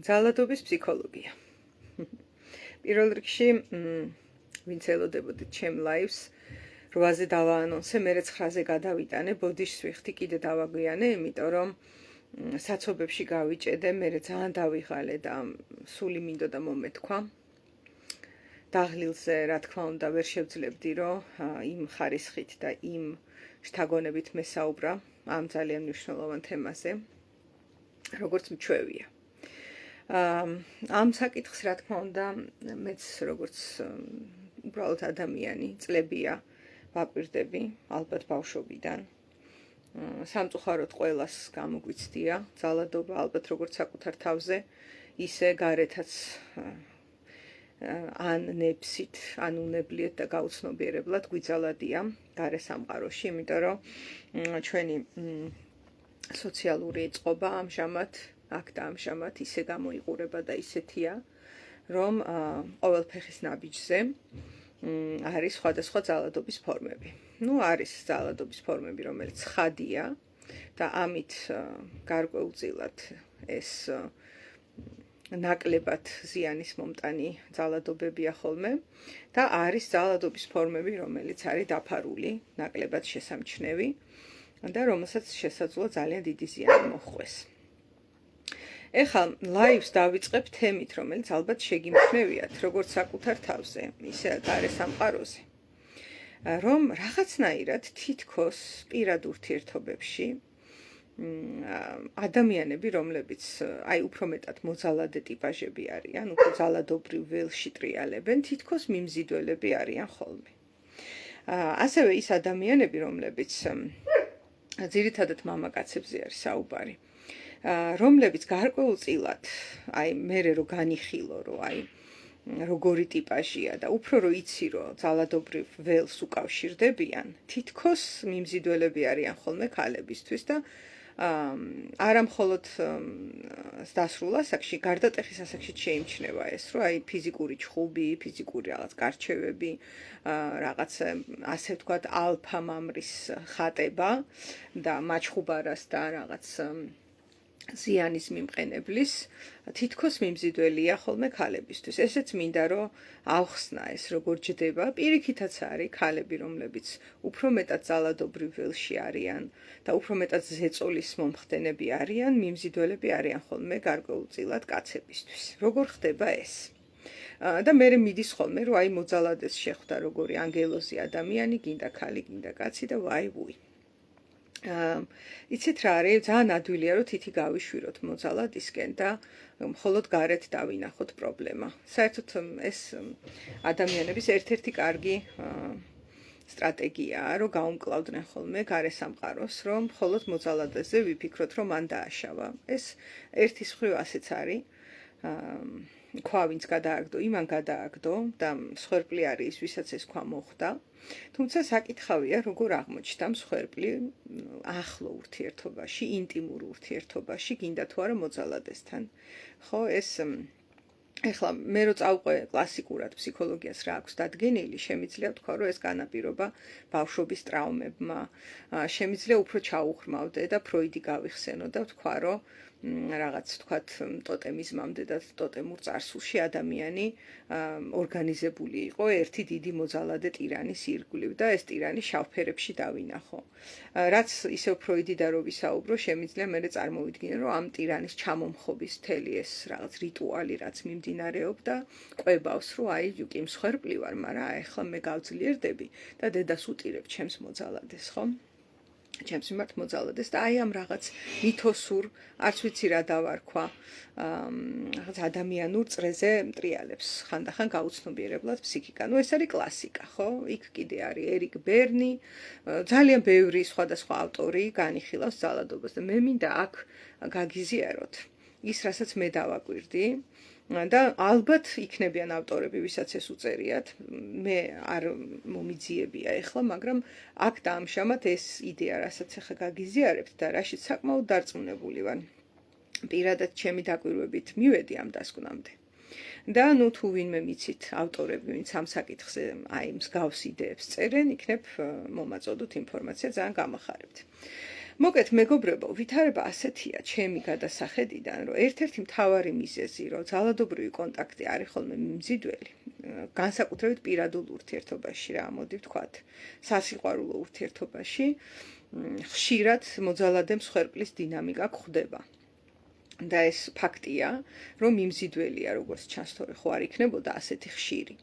ძალადობის ფსიქოლოგია. პირველ რიგში, ვინც ელოდებოდით ჩემ ლაივს, 8-ზე დავაანონსე, მერე 9-ზე გადავიტანე, ბოდიშს ვიხდი, კიდე დავაგვიანე, იმიტომ რომ საცობებში გავიჭედე, მერე ძალიან დავიღალე და სული მინდოდა მომეთქვა. დაღლილზე, რა თქმა უნდა, ვერ შევძლებდი, რომ იმ ხარისხით და იმ შთაგონებით მესაუბრა ამ ძალიან მნიშვნელოვან თემაზე, როგორც მჩვევია. ამ საკითხს, რა თქმა უნდა, მეც როგორც უბრალოდ ადამიანი წლებია ვაკვირდები, ალბათ ბავშვობიდან. სამწუხაროდ ყველას გამოგვიცდია ძალადობა, ალბათ როგორც საკუთარ თავზე, ისე გარეთაც ან ნებსით, ან უნებლიეთ და გაუცნობიერებლად გვიძალადია გარე სამყაროში, იმიტომ რომ ჩვენი სოციალური წყობა ამჟამად აქ და ამჟამად ისე გამოიყურება და ისეთია, რომ ყოველ ფეხის ნაბიჯზე არის სხვადასხვა ძალადობის ფორმები. არის ძალადობის ფორმები, რომელიც ხადია და ამით გარკვეულწილად ეს ნაკლებად ზიანის მომტანი ძალადობებია ხოლმე და არის ძალადობის ფორმები, რომელიც არის დაფარული, ნაკლებად შესამჩნევი და რომელსაც შესაძლოა ძალიან დიდი ზიანი მოჰყვეს. ეხლა ლაივს დავიწყებ თემით, რომელიც ალბათ შეგიმჩნევიათ, როგორც საკუთარ თავზე, ისე გარე სამყაროზე, რომ რაღაცნაირად თითქოს პირად ურთიერთობებში ადამიანები, რომლებიც უფრო მეტად მოძალადე ტიპაჟები არიან, უფრო ძალადობრივ ველში ტრიალებენ, თითქოს მიმზიდველები არიან ხოლმე. ასევე ის ადამიანები, რომლებიც ძირითადად მამაკაცებზე არის საუბარი, რომლებიც გარკვეულწილად, მერე რო განიხილო, რომ როგორი ტიპაჟია და უფრო რო იცი, რომ ძალადობრივ ველს უკავშირდებიან, თითქოს მიმზიდველები არიან ხოლმე ქალებისთვის და არა მხოლოდ დასრულ ასაკში, გარდატეხის ასაკში შეიმჩნევა ეს, რომ ფიზიკური ჩხუბი, ფიზიკური რაღაც გარჩევები, რაღაც ასე ვთქვათ, ალფა მამრის ხატება და მაჩხუბარას და რაღაც ზიანის მიმყენებლის თითქოს მიმზიდველია ხოლმე ქალებისთვის. ესეც მინდა რომ ავხსნა ეს როგორ ჯდება, პირიქითაც არის ქალები, რომლებიც უფრო მეტად ძალადობრივ ველში არიან და უფრო მეტად ზეწოლის მომხდენები არიან, მიმზიდველები არიან ხოლმე გარკვეულწილად კაცებისთვის. როგორ ხდება ეს? და მერე მიდის ხოლმე, რომ მოძალადეს შეხვდა როგორი ანგელოზი ადამიანი, გინდა ქალი, გინდა კაცი და ვუი. იცით რა არის, ძალიან ადვილია, რომ თითი გავიშვიროთ მოძალადისკენ და მხოლოდ გარეთ დავინახოთ პრობლემა. საერთოდ ეს ადამიანების ერთ-ერთი კარგი სტრატეგიაა, რომ გაუმკლავდნენ ხოლმე გარე სამყაროს, რომ მხოლოდ მოძალადეზე ვიფიქროთ, რომ მან დააშავა. ეს ერთის მხრივ ასეც არის. ქვა ვინც გადააგდო, იმან გადააგდო და მსხვერპლი არის ის, ვისაც ეს ქვა მოხდა. თუმცა საკითხავია, როგორ აღმოჩნდა მსხვერპლი ახლო ურთიერთობაში, ინტიმურ ურთიერთობაში, გინდა თუ არა მოძალადესთან. ხო, ეს ეხლა მე რო წავყვე კლასიკურად ფსიქოლოგიას რა აქვს დადგენილი, შემიძლია ვთქვა, რომ ეს განაპირობა ბავშვობის ტრაუმებმა, შემიძლია უფრო ჩაუღრმავდე და ფროიდი გავიხსენო და ვთქვა, რომ რაღაც ვთქვათ ტოტემიზმამდე და ტოტემურ წარსულში ადამიანი ორგანიზებული იყო ერთი დიდი მოძალადე ტირანის ირგვლივ და ეს ტირანი შავფერებში დავინახო. რაც ისევ ფროიდი და რო ვისაუბრო, შემიძლია მერე წარმოვიდგინე, რომ ამ ტირანის ჩამომხობის მთელი ეს რაღაც რიტუალი, რაც მიმდინარეობდა, ყვებავს, რომ კი მსხვერპლი ვარ, მაგრამ ახლა მე გავძლიერდები და დედას უტირებ ჩემს მოძალადეს, ხო? ჩემს მიმართ მოძალადეს და ამ რაღაც მითოსურ, არც ვიცი რა დავარქვა, რაღაც ადამიანურ წრეზე მტრიალებს ხანდახან გაუცნობიერებლად ფსიქიკა. ეს არის კლასიკა, ხო? იქ კიდე არის ერიკ ბერნი, ძალიან ბევრი სხვადასხვა ავტორი განიხილავს ძალადობას და მე მინდა აქ გაგიზიაროთ ის, რასაც მე დავაკვირდი. და ალბათ იქნებიან ავტორები, ვისაც ეს უწერიათ, მე არ მომიძიებია ეხლა, მაგრამ აქ და ამჟამად ეს იდეა, რასაც ახლა გაგიზიარებთ და რაშიც საკმაოდ დარწმუნებული ვარ. პირადად ჩემი დაკვირვებით მივედი ამ დასკვნამდე. და თუ ვინმე მიცით ავტორები, ვინც ამ საკითხზე მსგავს იდეებს წერენ, იქნებ მომაწოდოთ ინფორმაცია, ძალიან გამახარებთ. მოკეთ მეგობრებო, ვითარება ასეთია ჩემი გადასახედიდან, რომ ერთ-ერთი მთავარი მიზეზი, რომ ძალადობრივი კონტაქტი არის ხოლმე მიმზიდველი, განსაკუთრებით პირადულ ურთიერთობაში რა, მოდი ვთქვათ, სასიყვარულო ურთიერთობაში, ხშირად მოძალადე მსხვერპლის დინამიკა გვხვდება. და ეს ფაქტია, რომ მიმზიდველია, როგორც ჩანს, თორე ხო არ იქნებოდა ასეთი ხშირი.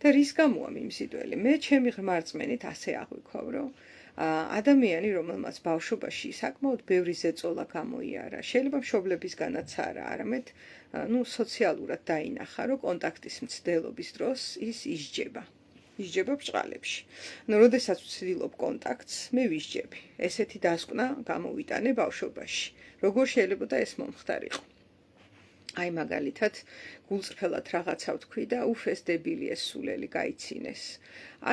და რის გამოა მიმზიდველი? მე ჩემი ღრმა რწმენით ასე აღვიქვავ, რომ ადამიანი, რომელმაც ბავშვობაში საკმაოდ ბევრი ზეწოლა გამოიარა, შეიძლება მშობლებისგანაც არა, არამედ სოციალურად დაინახა, რომ კონტაქტის მცდელობის დროს ის ისჯება ბრჭყალებში. როდესაც ვცდილობ კონტაქტს, მე ვისჯები. ესეთი დასკვნა გამოვიტანე ბავშვობაში. როგორ შეიძლება ეს მომხდარიყო? აი მაგალითად, გულწრფელად რაღაცა ვთქვი და უფ ეს დებილი ეს სულელი გაიცინეს.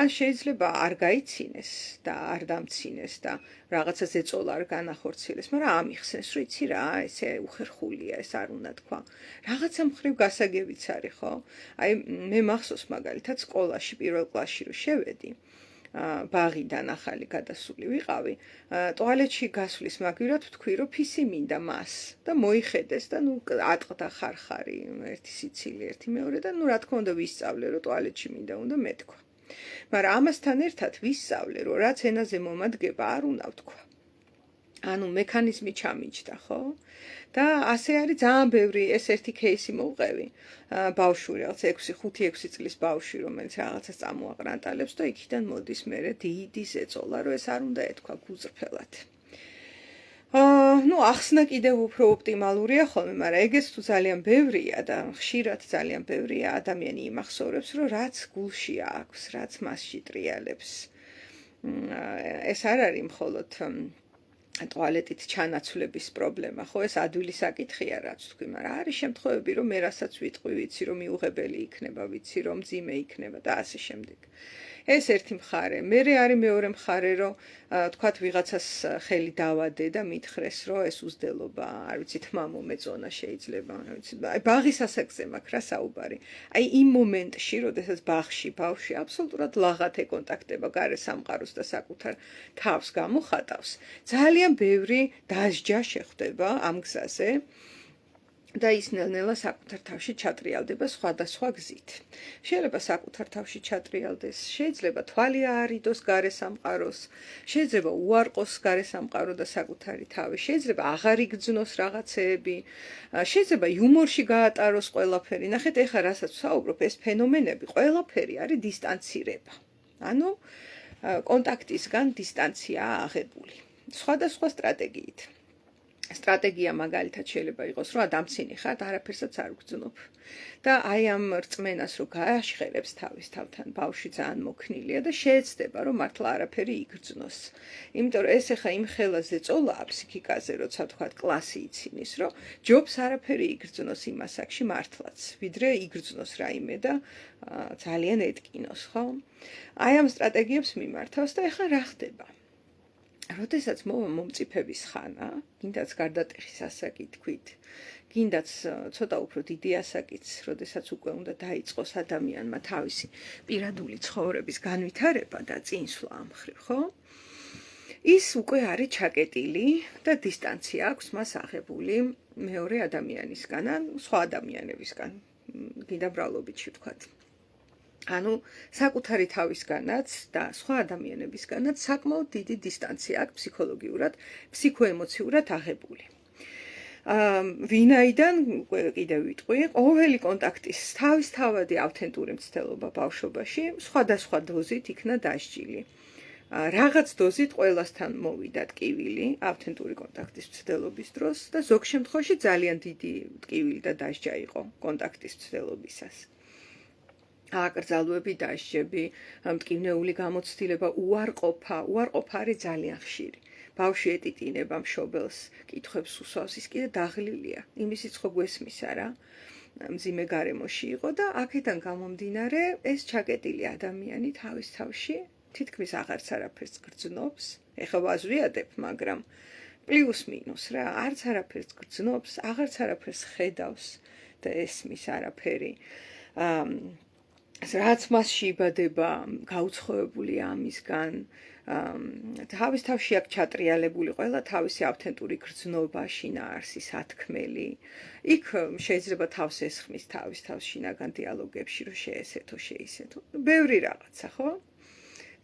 ან შეიძლება არ გაიცინეს და არ დამცინეს და რაღაცა ზეწოლა არ განახორციელეს, მაგრამ ამიხსენს, რომ იცი რა, ესე უხერხულია, ეს არ უნდა თქვა. რაღაცა მხრივ გასაგებიც არის, ხო? აი მე მახსოვს მაგალითად სკოლაში პირველ კლასში რომ შევედი, ბაღიდან ახალი გადასული ვიყავი, ტუალეტში გასვლის მაგივრად ვთქვი, რომ ფისი მინდა მას და მოიხედეს და ატყდა ხარხარი, ერთი სიცილი, ერთი მეორე და რა თქმა უნდა ვისწავლე, რომ ტუალეტში მინდა უნდა მეთქვა. მაგრამ ამასთან ერთად ვისწავლე, რომ რაც ენაზე მომადგება არ უნდა ვთქვა. ანუ მექანიზმი ჩამიჯდა, ხო? და ასე არის ძალიან ბევრი, ეს ერთი кейსი მოვყევი, ბავშვი, რაღაც 5-6 წლის ბავშვი, რომელიც რაღაცას წამოაყრანტალებს და იქიდან მოდის მერე დიდი ზეწოლა, რომ ეს არ უნდა ეთქვა გულწრფელად. ახსნა კიდევ უფრო ოპტიმალურია ხოლმე, მაგრამ ეგეც თუ ძალიან ბევრია და ხშირად ძალიან ბევრია, ადამიანი იმახსოვრებს, რომ რაც გულში აქვს, რაც მასში ტრიალებს. ეს არ არის მხოლოდ ტუალეტით ჩანაცვლების პრობლემა, ხო, ეს ადვილი საკითხია, რაც თქვი, მაგრამ არის შემთხვევები, რომ მე რასაც ვიტყვი, ვიცი, რომ მიუღებელი იქნება, ვიცი, რომ მძიმე იქნება და ასე შემდეგ. ეს ერთი მხარე. მერე არის მეორე მხარე, რომ თქვათ ვიღაცას ხელი დავადე და მითხრეს, რომ ეს უზდელობა, არ ვიცი, თმა მომეწონა შეიძლება, არ ვიცი, აი ბაღის ასაკზე მაქვს რა საუბარი. აი იმ მომენტში, როდესაც ბაღში ბავშვი აბსოლუტურად ლაღად ეკონტაქტება გარე სამყაროს და საკუთარ თავს გამოხატავს, ძალიან ბევრი დასჯა შეხვდება ამ გზაზე. და ის ნელ-ნელა საკუთარ თავში ჩატრიალდება სხვადასხვა გზით. შეიძლება საკუთარ თავში ჩატრიალდეს, შეიძლება თვალი აარიდოს გარე სამყაროს, შეიძლება უარყოს გარე სამყარო და საკუთარი თავი, შეიძლება აღარ იგრძნოს რაღაცეები, შეიძლება იუმორში გაატაროს ყველაფერი. ნახეთ, ეხლა რასაც ვსაუბრობ, ეს ფენომენები ყველაფერი არის დისტანცირება. ანუ კონტაქტისგან დისტანციაა აღებული. სხვადასხვა სტრატეგიით. სტრატეგია მაგალითად შეიძლება იყოს, რომ დამცინი ხარ, არაფერსაც არ ვგრძნობ. და აი ამ რწმენას რო გააშხერებს თავის თავთან, ბავშვი ძალიან მოქნილია და შეეცდება, რომ მართლა არაფერი იგრძნოს. იმიტომ რომ ეს ახლა იმ ხელაზე წოლაა ფსიქიკაზე, როცა თქვათ კლასი იცინის, რომ ჯობს არაფერი იგრძნოს იმ ასაკში მართლაც, ვიდრე იგრძნოს რაიმე და ძალიან ეტკინოს, ხო? აი ამ სტრატეგიებს მიმართავს და ახლა რა ხდება? როდესაც მომწიფების ხანა, გინდაც გარდატეხის ასაკი თქვით, გინდაც ცოტა უფრო დიდი ასაკიც, როდესაც უკვე უნდა დაიწყოს ადამიანმა თავისი პირადული ცხოვრების განვითარება და წინსვლა ამ მხრივ, ხო? ის უკვე არის ჩაკეტილი და დისტანცია აქვს მას აღებული მეორე ადამიანისგან, ან სხვა ადამიანებისგან, გინდა ბრალობითში ვთქვათ. ანუ საკუთარი თავისგანაც და სხვა ადამიანებისგანაც საკმაოდ დიდი დისტანცია აქვს ფსიქოლოგიურად, ფსიქოემოციურად აღებული. ვინაიდან კიდევ ვიტყვი, ყოველი კონტაქტის თავისთავადი ავთენტური მცდელობა ბავშვობაში სხვადასხვა დოზით იქნა დასჯილი. რაღაც დოზით ყველასთან მოვიდა ტკივილი ავთენტური კონტაქტის მცდელობის დროს და ზოგ შემთხვევაში ძალიან დიდი ტკივილი და დასჯა იყო კონტაქტის მცდელობისას. აკრძალვები, დასჯები, მტკივნეული გამოცდილება, უარყოფა არის ძალიან ხშირი. ბავშვი ეტიტინება მშობელს, კითხვებს უსვავს, ის კიდე დაღლილია. იმის ხო გვესმის არა, მძიმე გარემოში იყო და აქედან გამომდინარე ეს ჩაკეტილი ადამიანი თავის თავში თითქმის აღარც არაფერს გრძნობს. ეხლა ვაზვიადებ, მაგრამ პლუს მინუს რა, არც არაფერს გრძნობს, აღარც არაფერს ხედავს და ესმის არაფერი. რაც მასში იბადება, გაუცხოებულია ამისგან, თავის თავში აქ ჩატრიალებული ყველა თავისი ავთენტური გრძნობა, შინაარსი, სათქმელი. იქ შეიძლება თავს ესხმის თავის შინაგან დიალოგებში, რომ შეესეთო, შეისეთო. ბევრი რაღაცა, ხო?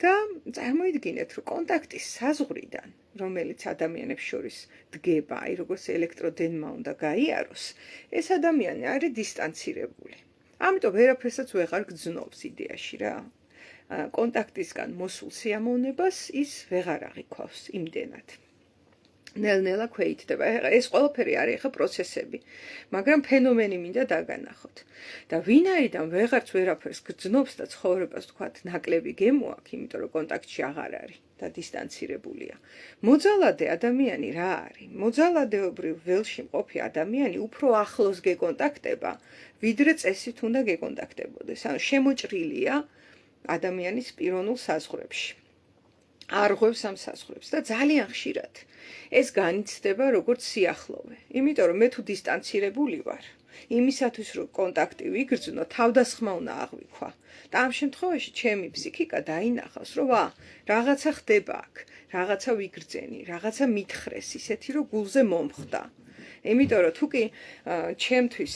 და წარმოიდგინეთ, რომ კონტაქტის საზღვრიდან, რომელიც ადამიანებს შორის დგება, აი როგორც ელექტროდენმა უნდა გაიაროს, ეს ადამიანი არის დისტანცირებული. ამიტომ ვერაფერსაც ვეღარ გძნობს იდეაში რა. კონტაქტისგან მოსულ სიამოვნებას ის ვეღარ აღიქვავს იმდენად. ნელ-ნელა ქვეითდება. ეს ყველაფერი არის ახლა პროცესები, მაგრამ ფენომენი მინდა დაგანახოთ. და ვინაიდან ვეღარც ვერაფერს გძნობს და ცხოვრებას თქვათ ნაკლები გემო აქვს, იმიტომ რომ კონტაქტში აღარ არის და დისტანცირებულია. მოძალადე ადამიანი რა არის? მოძალადეობრივ ველში მყოფი ადამიანი უფრო ახლოს გეკონტაქტება, ვიდრე წესით უნდა გეკონტაქტებოდეს. ანუ შემოჭრილია ადამიანის პიროვნულ საზღვრებში. არღვევს ამ საზღვრებს და ძალიან ხშირად ეს განიცდება როგორც სიახლოვე. იმიტომ რომ მე თუ დისტანცირებული ვარ, იმისათვის რომ კონტაქტი ვიგრძნო, თავდასხმა უნდა აღვიქვა. და ამ შემთხვევაში ჩემი ფსიქიკა დაინახავს, რომ რაღაცა ხდება აქ, რაღაცა ვიგრძენი, რაღაცა მითხრეს ისეთი, რომ გულზე მომხვდა. იმიტომ რომ თუკი ჩემთვის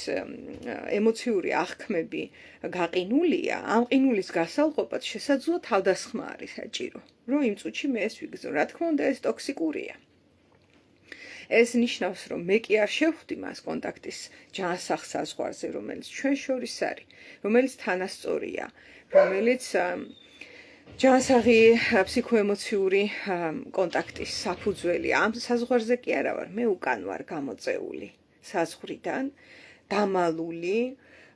ემოციური აღქმები გაყინულია, ამ ყინულის გასალყოფად შესაძლოა თავდასხმა არის საჭირო, რომ იმ წუთში მე ეს ვიგრძნო. რა თქმა უნდა, ეს ტოქსიკურია. ეს ნიშნავს, რომ მე კი არ შევხვდი მას კონტაქტის ჯანსაღ საზღვარზე, რომელიც ჩვენ შორის არის, რომელიც თანასწორია, რომელიც ჯანსაღი ფსიქოემოციური კონტაქტის საფუძველი. ამ საზღვარზე კი არა ვარ, მე უკან ვარ გამოწეული საზღვრიდან, დამალული,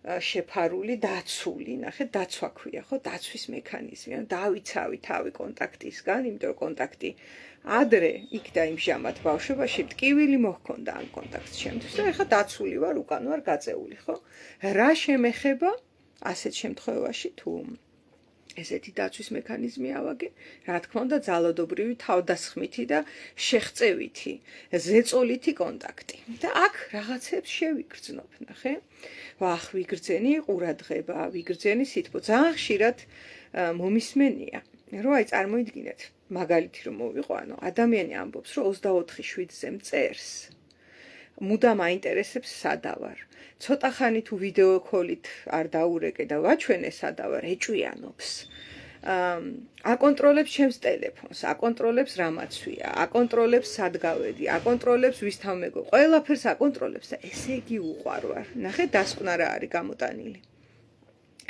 შეფარული, დაცული. ნახეთ, დაცვა ქვია, ხო? დაცვის მექანიზმი. დავიცავი თავი კონტაქტისგან, იმიტომ რომ კონტაქტი ადრე იქ დაიმჟამად ბავშვობაში ტკივილი მოჰქონდა ამ კონტაქტს ჩემთვის და ეხლა დაცული ვარ, უკან ვარ გაწეული, ხო? რა შემეხება ასეთ შემთხვევაში თუ ესეთი დაცვის მექანიზმი ავაგე, რა თქმა უნდა, ძალადობრივი თავდასხმითი და შეღწევითი, ზეწოლითი კონტაქტი. და აქ რაღაცებს შევიგრძნობ, ნახე? ვახ, ვიგრძენი ყურადღება, ვიგრძენი სითბო. ძალიან ხშირად მომისმენია, რომ აი წარმოიდგინეთ, მაგალითი რომ მოვიყვანო, ადამიანი ამბობს, რომ 24/7-ზე მწერს. მუდამ აინტერესებს სადავარ. ცოტა ხანი თუ ვიდეო კოლით არ დაურეკე და ვაჩვენე სადავარ, ეჭვიანობს. აკონტროლებს ჩემს ტელეფონს, აკონტროლებს რა მაცვია, აკონტროლებს სად გავედი, აკონტროლებს ვისთან მეგო, ყველაფერს აკონტროლებს და ესე იგი უყვარვარ. ნახე, დასკვნა რა არის გამოტანილი.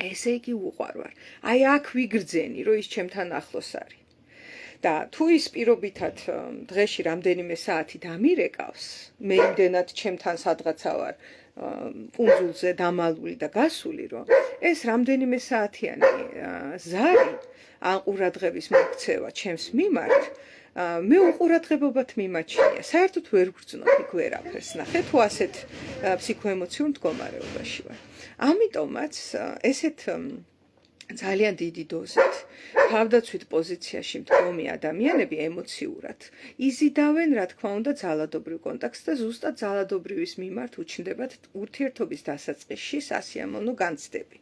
ესე იგი უყვარვარ. აი აქ ვიგრძენი, რომ ის ჩემთან ახლოს არის. და თუ ის პირობითად დღეში რამდენიმე საათი დამირეკავს, მე იმდენად ჩემთან სადღაცა ვარ კუნძულზე დამალული და გასული, რომ ეს რამდენიმე საათიანი ზარი ან ყურადღების მოქცევა ჩემს მიმართ მე უყურადღებობად მიმაჩნია. საერთოდ ვერ ვგრძნობ იქ ვერაფერს, ნახე, თუ ასეთ ფსიქოემოციურ მდგომარეობაში ვარ. ამიტომაც ესეთ ძალიან დიდი დოზით თავდაცვით პოზიციაში მდგომი ადამიანები ემოციურად იზიდავენ, რა თქმა უნდა, ძალადობრივ კონტაქტს და ზუსტად ძალადობრივის მიმართ უჩნდებათ ურთიერთობის დასაწყისში სასიამოვნო განცდები.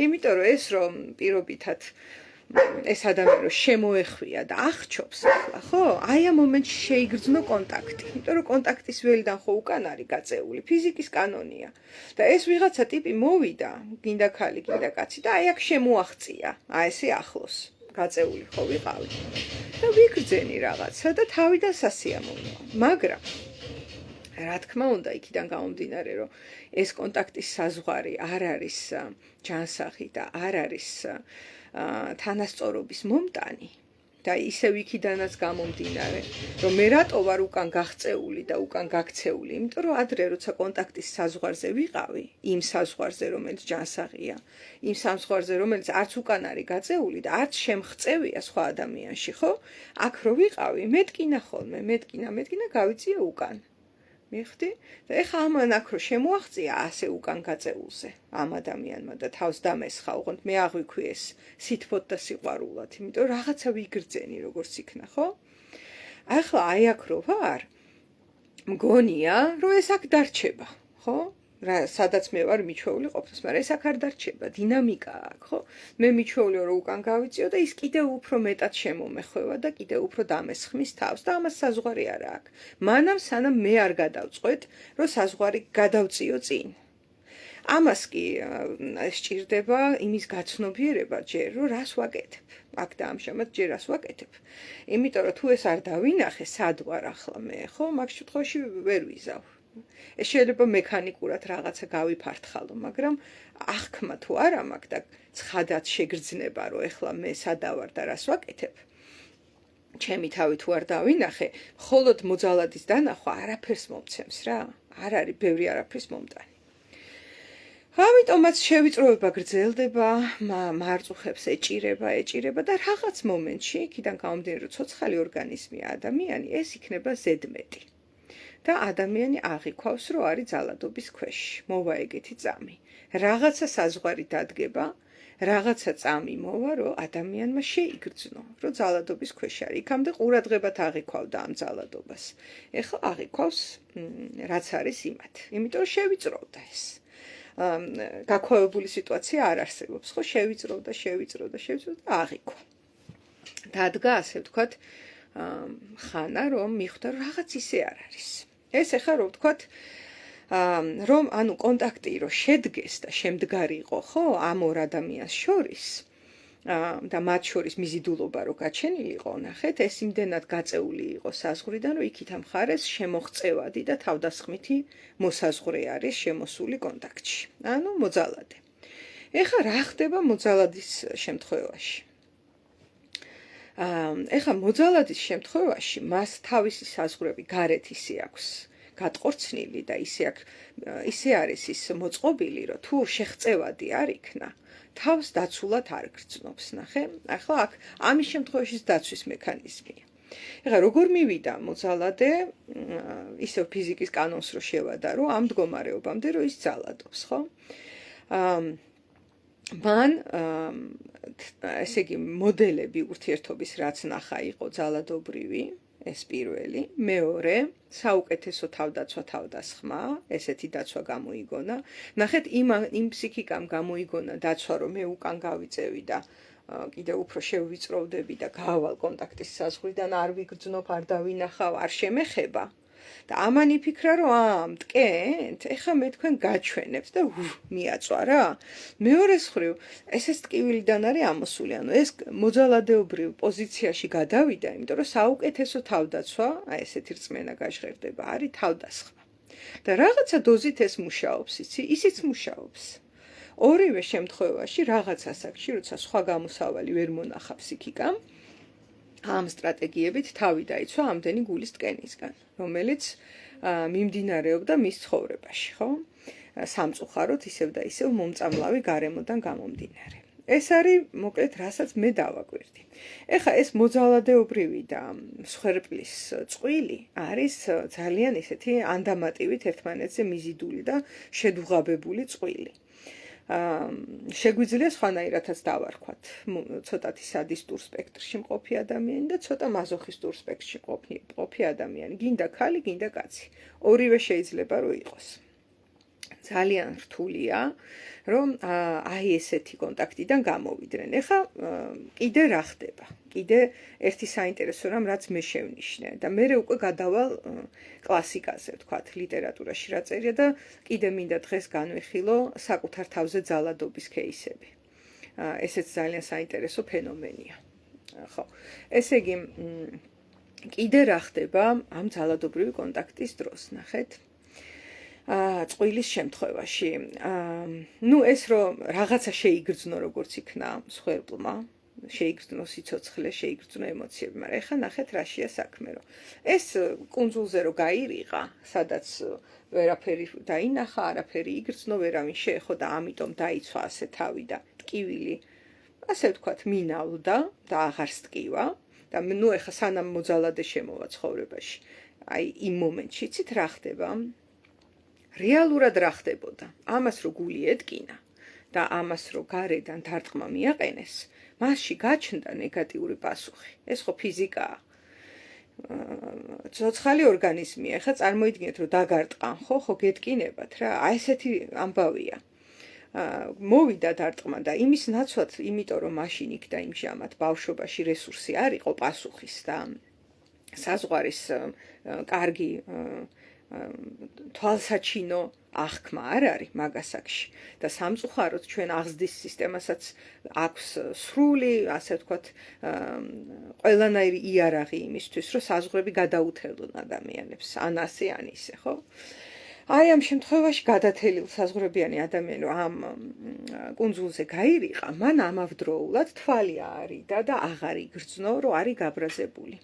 იმიტომ რომ ეს რომ პირობითად ეს ადამიანი რომ შემოეხვია და აღჩობს ახლა, ხო? აი ამ მომენტში შეიგრძნო კონტაქტი. იმიტომ რომ კონტაქტის ველიდან ხო უკან არის გაწეული, ფიზიკის კანონია. და ეს ვიღაცა ტიპი მოვიდა, გინდა ქალი, გინდა კაცი და აი აქ შემოაღწია. აი ესე ახლოს გაწეული ხო ვიყავი. და ვიგრძენი რაღაცა და თავიდან სასიამოვნოა. მაგრამ რა თქმა უნდა, იქიდან გამომდინარე, რომ ეს კონტაქტის საზღვარი არ არის ჯანსაღი და არ არის თანასწორობის მომტანი და ისევ იქიდანაც გამომდინარე, რომ მე რატო ვარ უკან გაღწეული და უკან გაქცეული, იმიტომ რომ ადრე როცა კონტაქტის საზღვარზე ვიყავი, იმ საზღვარზე, რომელიც ჯანსაღია, იმ საზღვარზე, რომელიც არც უკან არის გაწეული და არც შემღწევია სხვა ადამიანში, ხო? აქ რო ვიყავი, მეტკინა ხოლმე, მეტკინა გავიწია უკან. მიხდი? და ეხა ამან აქ რო შემოაღწია ასე უკან გაწეულზე ამ ადამიანმა და თავს დამესხა, უყურთ მე აღვიქვი ეს სითბოდ და სიყვარულად, იმიტომ რაღაცა ვიგრძენი როგორც იქნა, ხო? ახლა აი აქ რო ვარ, მგონია, რომ ეს აქ დარჩება, ხო? სადაც მე ვარ მიჩვეული ყოფნის, მაგრამ ეს აქ არ დარჩება, დინამიკა აქვს, ხო? მე მიჩვეული ვარ, რომ უკან გავიწიო და ის კიდევ უფრო მეტად შემომეხვევა და კიდევ უფრო დამესხმის თავს და ამას საზღვარი არა აქვს. მანამ სანამ მე არ გადავწყვეტ, რომ საზღვარი გადავწიო წინ. ამას კი სჭირდება იმის გაცნობიერება ჯერ, რომ რას ვაკეთებ. აქ და ამჟამად ჯერ რას ვაკეთებ. იმიტომ რომ თუ ეს არ დავინახე, სად ვარ ახლა მე, ხო? მაგ შემთხვევაში ვერ ვიზავ. ეს შეიძლება მექანიკურად რაღაცა გავიფართხალო, მაგრამ აღქმა თუ არა მაქვს და ცხადად შეგრძნება, რომ ეხლა მე სადავარ და რას ვაკეთებ, ჩემი თავი თუ არ დავინახე, მხოლოდ მოძალადის დანახვა არაფერს მომცემს რა. არ არის ბევრი არაფრის მომტანი. ამიტომაც შევიწროება გრძელდება, მარწუხებს ეჭირება და რაღაც მომენტში, იქიდან გამომდინარე, რომ ცოცხალი ორგანიზმია ადამიანი, ეს იქნება ზედმეტი. და ადამიანი აღიქვავს, რომ არის ძალადობის ქვეშ, მოვა ეგეთი წამი. რაღაცა საზღვარი დადგება, რაღაცა წამი მოვა, რომ ადამიანმა შეიგრძნო, რომ ძალადობის ქვეშ არის. იქამდე ყურადღებად აღიქვავდა ამ ძალადობას. ეხლა აღიქვავს, რაც არის იმათ. იმიტომ რომ შევიწროვდა ეს. გაქვავებული სიტუაცია არ არსებობს, ხო? შევიწროვდა და აღიქვა. დადგა, ასე ვთქვათ, ხანა, რომ მიხვდა, რომ რაღაც ისე არ არის. ეს ეხლა რომ ვთქვათ, რომ ანუ კონტაქტი რომ შედგეს და შემდგარი იყო, ხო, ამ ორ ადამიანს შორის და მათ შორის მიზიდულობა რომ გაჩენილი იყო, ნახეთ, ეს იმდენად გაწეული იყო საზღვრიდან, რომ იქით ამ მხარეს შემოღწევადი და თავდასხმითი მოსაზღვრე არის შემოსული კონტაქტში. ანუ მოძალადე. ეხლა რა ხდება მოძალადის შემთხვევაში? ეხლა მოძალადის შემთხვევაში მას თავისი საზღვრები გარეთ ისე აქვს გატყორცნილი და ისე არის ის მოწყობილი, რომ თუ შეღწევადი არ იქნა, თავს დაცულად არ გრძნობს, ნახე? ახლა აქ ამის შემთხვევაში დაცვის მექანიზმია. ეხლა როგორ მივიდა მოძალადე, ისევ ფიზიკის კანონს რო შევადარო, ამ მდგომარეობამდე, რომ ის ძალადობს, ხო? მან ესე იგი მოდელები ურთიერთობის რაც ნახა იყო ძალადობრივი, ეს პირველი, მეორე, საუკეთესო თავდაცვა თავდასხმა, ესეთი დაცვა გამოიგონა. ნახეთ, იმ ფსიქიკამ გამოიგონა დაცვა, რომ მე უკან გავიწევი და კიდევ უფრო შევიწროვდები და გავალ კონტაქტის საზღვრიდან, არ ვიგრძნობ, არ დავინახავ, არ შემეხება. და ამან იფიქრა, რომ მტკენთ, ეხა მე თქვენ გაჩვენებთ და მიაწვა რა. მეორეს მხრივ, ეს ტკივილიდან არის ამოსული, ანუ ეს მოძალადეობრივ პოზიციაში გადავიდა, იმიტომ რომ საუკეთესო თავდაცვა, აი ესეთი რწმენა გაჟღერდება, არის თავდასხმა. და რაღაცა დოზით ეს მუშაობს, ისიც მუშაობს. ორივე შემთხვევაში რაღაც ასაკში, როცა სხვა გამოსავალი ვერ მონახა ფსიქიკამ, ამ სტრატეგიებით თავი დაიცვა ამდენი გულის ტკენისგან, რომელიც მიმდინარეობდა მის ცხოვრებაში, ხო? სამწუხაროდ ისევ და ისევ მომწამლავი გარემოდან გამომდინარე. ეს არის, მოკლედ, რასაც მე დავაკვირდი. ეხლა ეს მოძალადეობრივი და მსხვერპლის წყვილი არის ძალიან ისეთი ანდამატივით ერთმანეთზე მიზიდული და შედუღაბებული წყვილი. შეგვიძლია სხვანაირადაც დავარქვათ, ცოტათი სადისტურ სპექტრში მყოფი ადამიანი და ცოტა მაზოხისტურ სპექტრში მყოფი ადამიანი, გინდა ქალი, გინდა კაცი. ორივე შეიძლება რომ იყოს. ძალიან რთულია, რომ აი ესეთი კონტაქტიდან გამოვიდნენ. ეხლა კიდე რა ხდება? კიდე ერთი საინტერესო რამ, რაც მე შევნიშნე და მე უკვე გადავალ კლასიკაზე, ვთქვათ, ლიტერატურაში რა წერია და კიდე მინდა დღეს განვიხილო საკუთარ თავზე ძალადობის кейსები. ესეც ძალიან საინტერესო ფენომენია. ხო, ესე იგი, კიდე რა ხდება ამ ძალადობრივი კონტაქტის დროს, ნახეთ? წყვილის შემთხვევაში. ნუ ეს რომ რაღაცა შეიგრძნო როგორც იქნა მსხვერპლმა, შეიგრძნო სიცოცხლე, შეიგრძნო ემოციები, მაგრამ ეხლა ნახეთ რაშია საქმე, რომ ეს კუნძულზე რომ გაირიღა, სადაც ვერაფერი დაინახა, არაფერი იგრძნო, ვერავინ შეეხო და ამიტომ დაიცვა ასე თავი და ტკივილი, ასე ვთქვათ, მინავდა და აღარ სტკივა და ნუ ეხლა სანამ მოძალადე შემოვა ცხოვრებაში, აი იმ მომენტში იცით რა ხდება? რეალურად რა ხდებოდა? ამას რო გული ეტკინა და ამას რო გარედან დარტყმა მიაყენეს, მასში გაჩნდა ნეგატიური პასუხი. ეს ხო ფიზიკაა. ცოცხალი ორგანიზმია. ეხლა წარმოიდგინეთ, რომ დაგარტყან, ხო, გეტკინებათ რა. აი ესეთი ამბავია. მოვიდა დარტყმა და იმის ნაცვლად, იმიტომ რომ მაშინ იქ და იმჟამად ბავშვობაში რესურსი არ იყო პასუხის და საზღვარის კარგი თვალსაჩინო აღქმა არ არის მაგასაკში და სამწუხაროდ ჩვენ აღზრდის სისტემასაც აქვს სრული, ასე ვთქვათ, ყველანაირი იარაღი იმისთვის, რომ საზღვრები გადაუთელონ ადამიანებს, ან ასე ან ისე, ხო? აი ამ შემთხვევაში გადათელილ საზღვრებიანი ადამიანი ამ კუნძულზე გაირიყა, მან ამავდროულად თვალი აარიდა და აღარ იგრძნო, რომ არის გაბრაზებული,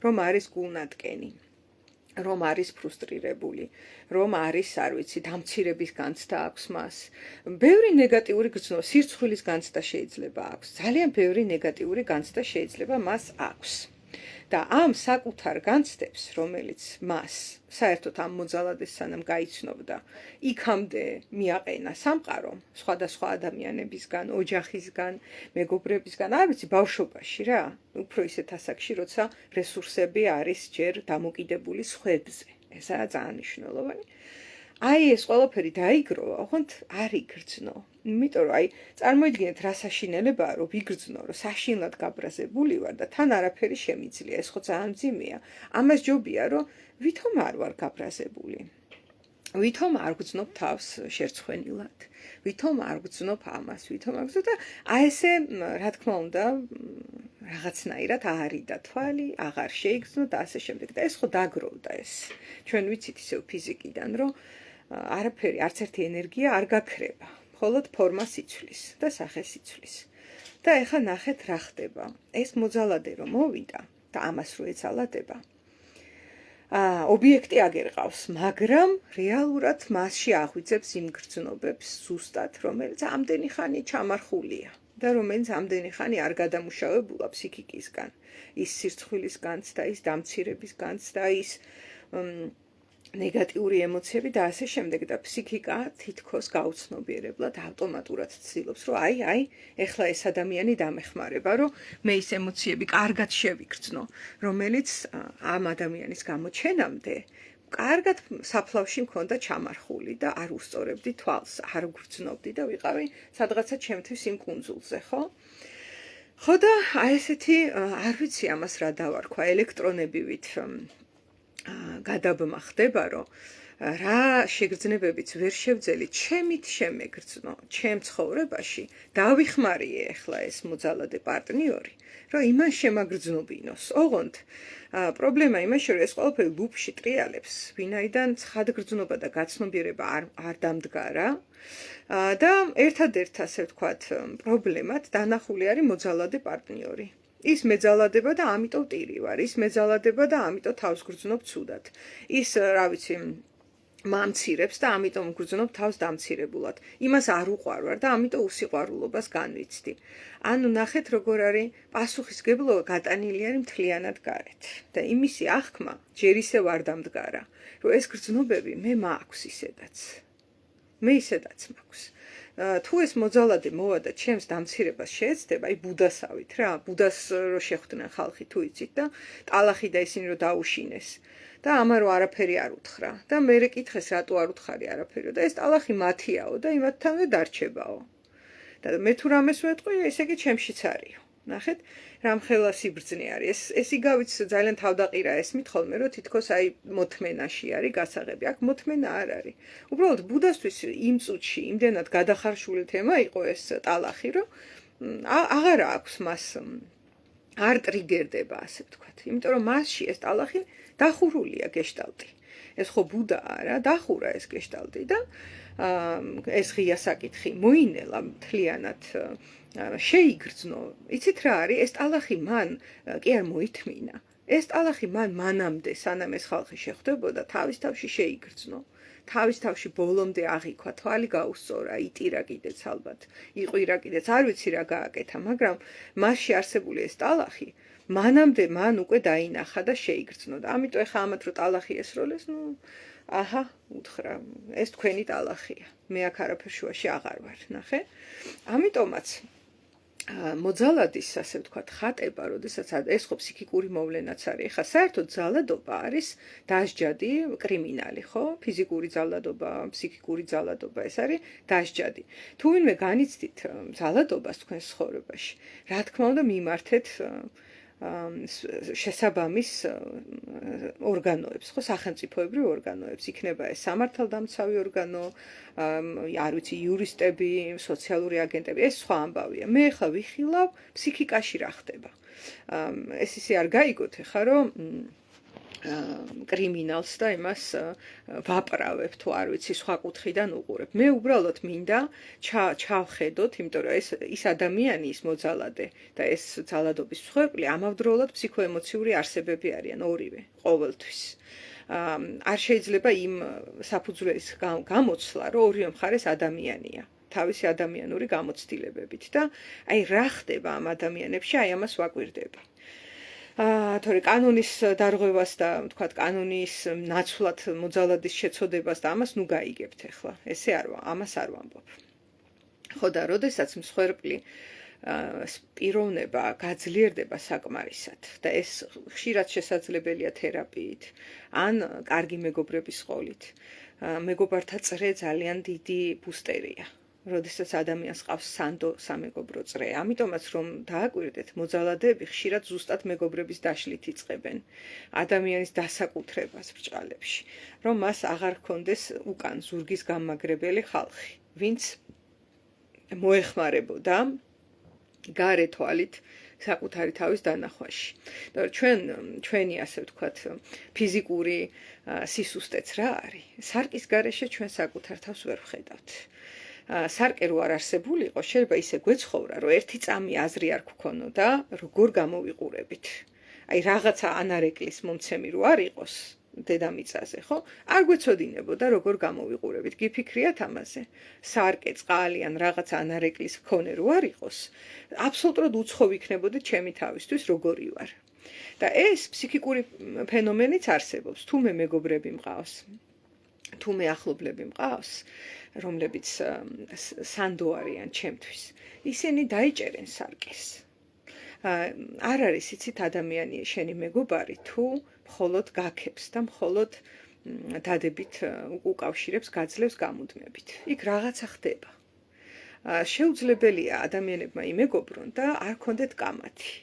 რომ არის გულნატკენი, რომ არის ფრუსტრირებული, რომ არის, არ ვიცი, დამცირების განცდა აქვს მას. ბევრი ნეგატიური გრძნო, სირცხვილის განცდა შეიძლება აქვს. ძალიან ბევრი ნეგატიური განცდა შეიძლება მას აქვს. და ამ საკუთარ განცდებს, რომელიც მას საერთოდ ამ მოძალადეს სანამ გაიცნობდა, იქამდე მიაყენა სამყარო, სხვადასხვა ადამიანებისგან, ოჯახისგან, მეგობრებისგან, არ ვიცი, ბავშვობაში რა, უფრო ისეთ ასაკში, როცა რესურსები არის ჯერ დამოკიდებული სხვებზე. ესაა ძალიან მნიშვნელოვანი. აი ეს ყველაფერი დაიგროვა, ოღონდ არ იგრძნო. იმიტომ რომ აი წარმოიდგინეთ რა საშინელებაა რომ ვიგრძნო, რომ საშინლად გაბრაზებული ვარ და თან არაფერი შემიძლია, ეს ხო ძალიან მძიმეა. ამას ჯობია რომ ვითომ არ ვარ გაბრაზებული. ვითომ არ გრძნობ თავს შერცხვენილად. ვითომ არ გრძნობ ამას, ვითომ არ გრძნობ და აი ესე რა თქმა უნდა რაღაცნაირად აარიდა თვალი, აღარ შეიგრძნო და ასე შემდეგ. და ეს ხო დაგროვდა ეს. ჩვენ ვიცით ისევ ფიზიკიდან, რომ არაფერი, არც ერთი ენერგია არ გაქრება. მხოლოდ ფორმას იცვლის და სახეს იცვლის. და ეხლა ნახეთ რა ხდება. ეს მოძალადე რომ მოვიდა და ამას რო ეცალადება. ობიექტი აგერ ყავს, მაგრამ რეალურად მასში აღვიძებს იმ გრძნობებს ზუსტად, რომელიც ამდენი ხანი ჩამარხულია და რომელიც ამდენი ხანი არ გადამუშავებულა ფსიქიკისგან. ის სირცხვილის განცდა, ის დამცირების განცდა, ის ნეგატიური ემოციები და ასე შემდეგ და ფსიქიკა თითქოს გაუცნობიერებლად ავტომატურად ცდილობს, რომ აი, ეხლა ეს ადამიანი დამეხმარება, რომ მე ის ემოციები კარგად შევიგრძნო, რომელიც ამ ადამიანის გამოჩენამდე კარგად საფლავში მქონდა ჩამარხული და არ უსწორებდი თვალს, არ ვგრძნობდი და ვიყავი სადღაცა ჩემთვის იმ კუნძულზე, ხო? ხო და აი ესეთი, არ ვიცი ამას რა დავარქვა, ელექტრონებივით გადაბმა ხდება, რომ რა შეგრძნებებიც ვერ შევძელი, ჩემით შემეგრძნო, ჩემ ცხოვრებაში დავიხმარიე ახლა ეს მოძალადე პარტნიორი, რომ იმან შემაგრძნობინოს. ოღონდ პრობლემა იმაში, რომ ეს ყველაფერი ლუპში ტრიალებს, ვინაიდან ცხადგრძნობა და გაცნობიერება არ დამდგარა და ერთადერთ, ასე ვთქვათ, პრობლემად დანახული არის მოძალადე პარტნიორი. ის მეძალადება და ამიტომ ტირი ვარ, ის მეძალადება და ამიტომ თავს გრძნობ ცუდად. ის, რა ვიცი, მამცირებს და ამიტომ გრძნობ თავს დამცირებულად. იმას არ უყვარვარ და ამიტომ უსიყვარულობას განვიცდი. ანუ ნახეთ როგორ არის პასუხისგებლობა გატანილი არის მთლიანად გარეთ. და იმისი აღქმა ჯერ ისევ არ დამდგარა, რომ ეს გრძნობები მე მაქვს ისედაც. მე ისედაც მაქვს. თუ ეს მოძალადე მოვა და ჩემს დამცირებას შეეცდება, აი ბუდასავით რა, ბუდას რო შეხვდნენ ხალხი თუ იცით და ტალახი და ისინი რო დაუშინეს და ამარო არაფერი არ უთხრა და მერე კითხეს რატო არ უთხარი არაფერი და ეს ტალახი მათიაო და იმათთანვე დარჩებაო. და მე თუ რამეს ვეტყვი, ესე იგი ჩემშიც არისო. ნახეთ, რამხელა სიბრძნე არის. ეს იგავიც ძალიან თავდაყირა ესმით ხოლმე, რომ თითქოს აი მოთმენაში არის გასაღები. აქ მოთმენა არ არის. უბრალოდ ბუდასთვის იმ წუთში იმდენად გადახარშული თემა იყო ეს ტალახი, რომ აღარა აქვს მას არ ტრიგერდება, ასე ვთქვათ. იმიტომ რომ მასში ეს ტალახი დახურულია გეშტალტი. ეს ხო ბუდაა რა, დახურა ეს გეშტალტი და ეს ღია საკითხი მოინელა მთლიანად შეიგრძნო. იცით რა არის? ეს ტალახი მან კი არ მოითმინა. ეს ტალახი მან მანამდე, სანამ ეს ხალხი შეხვდებოდა, თავის თავში შეიგრძნო. თავის თავში ბოლომდე აღიქვა, თვალი გაუსწორა, იტირა კიდეც ალბათ, იყვირა კიდეც, არ ვიცი რა გააკეთა, მაგრამ მასში არსებული ეს ტალახი მანამდე მან უკვე დაინახა და შეიგრძნო. და ამიტომ ეხა ამათ რო ტალახი ესროლეს, აჰა, უთხრა, ეს თქვენი ტალახია. მე აქ არაფერ შუაში აღარ ვარ, ნახე. ამიტომაც მოძალადის, ასე ვთქვათ, ხატება, როდესაც ეს ხო ფსიქიკური მოვლენაც არის. ხა საერთოდ ძალადობა არის დასჯადი, კრიმინალი, ხო? ფიზიკური ძალადობა, ფსიქიკური ძალადობა, ეს არის დასჯადი. თუ ვინმე განიცდით ძალადობას თქვენ ცხოვრებაში, რა თქმა უნდა, მიმართეთ შესაბამის ორგანოებს, ხო, სახელმწიფოებრივ ორგანოებს, იქნება ეს სამართალდამცავი ორგანო, არ ვიცი, იურისტები, სოციალური აგენტები, ეს სხვა ამბავია. მე ახლა ვიხილავ ფსიქიკაში რა ხდება. ეს ისე არ გაიგოთ ახლა, რომ კრიმინალს და იმას ვაправებ თუ არ ვიცი სხვა კუთხიდან უყურებ. მე უბრალოდ მინდა ჩავხედოთ, იმიტომ რომ ის ადამიანი, ის მოძალადე და ეს ძალადობის მსხვერპლი ამავდროულად ფსიქოემოციური არსებები არიან ორივე, ყოველთვის. არ შეიძლება იმ საფუძვლის გამოცვლა, რომ ორივე მხარეს ადამიანია. თავისი ადამიანური გამოცდილებებით და აი რა ხდება ამ ადამიანებში, აი ამას ვაკვირდები. თორე კანონის დარღვევას და თქვათ კანონის ნაცვლად მოძალადის შეწოდებას და ამას ნუ გაიგებთ ახლა. ესე ამას არ ვამბობ. ხო და როდესაც მსხვერპლი პიროვნება გაძლიერდება საკმარისად და ეს ხშირად შესაძლებელია თერაპიით ან კარგი მეგობრების ყოლით. მეგობართა წრე ძალიან დიდი ბუსტერია. როდესაც ადამიანს ყავს სანდო სამეგობრო წრე. ამიტომაც რომ დააკვირდეთ, მოძალადეები ხშირად ზუსტად მეგობრების დაშლით იწყებენ ადამიანის დასაკუთრებას ბრჭყალებში, რომ მას აღარ ჰქონდეს უკან ზურგის გამაგრებელი ხალხი, ვინც მოეხმარებოდა გარე თვალით საკუთარი თავის დანახვაში. ჩვენი ასე ვთქვათ, ფიზიკური სისუსტეც რა არის? სარკის გარეშე ჩვენ საკუთარ თავს ვერ ვხედავთ. სარკე რო არ არსებულიყო, შეიძლება ისე გვეცხოვრა, რომ ერთი წამი აზრი არ გქონოდა, როგორ გამოვიყურებით. აი რაღაცა ანარეკლის მომცემი რო არ იყოს დედამიწაზე, ხო? არ გვეცოდინებოდა როგორ გამოვიყურებით. გიფიქრიათ ამაზე? სარკე, წყალი ან რაღაცა ანარეკლის მქონე რო არ იყოს, აბსოლუტურად უცხო ვიქნებოდი ჩემი თავისთვის როგორი ვარ. და ეს ფსიქიკური ფენომენიც არსებობს. თუ მე მეგობრები მყავს, თუ მე ახლობლები მყავს, რომლებიც სანდო არიან ჩემთვის, ისინი დაიჭერენ სარკეს. არ არის იცით ადამიანი შენი მეგობარი თუ მხოლოდ გაქებს და მხოლოდ დადებით უკავშირებს გაძლევს გამუდმებით. იქ რაღაცა ხდება. შეუძლებელია ადამიანებმა იმეგობრონ და არ ქონდეთ კამათი.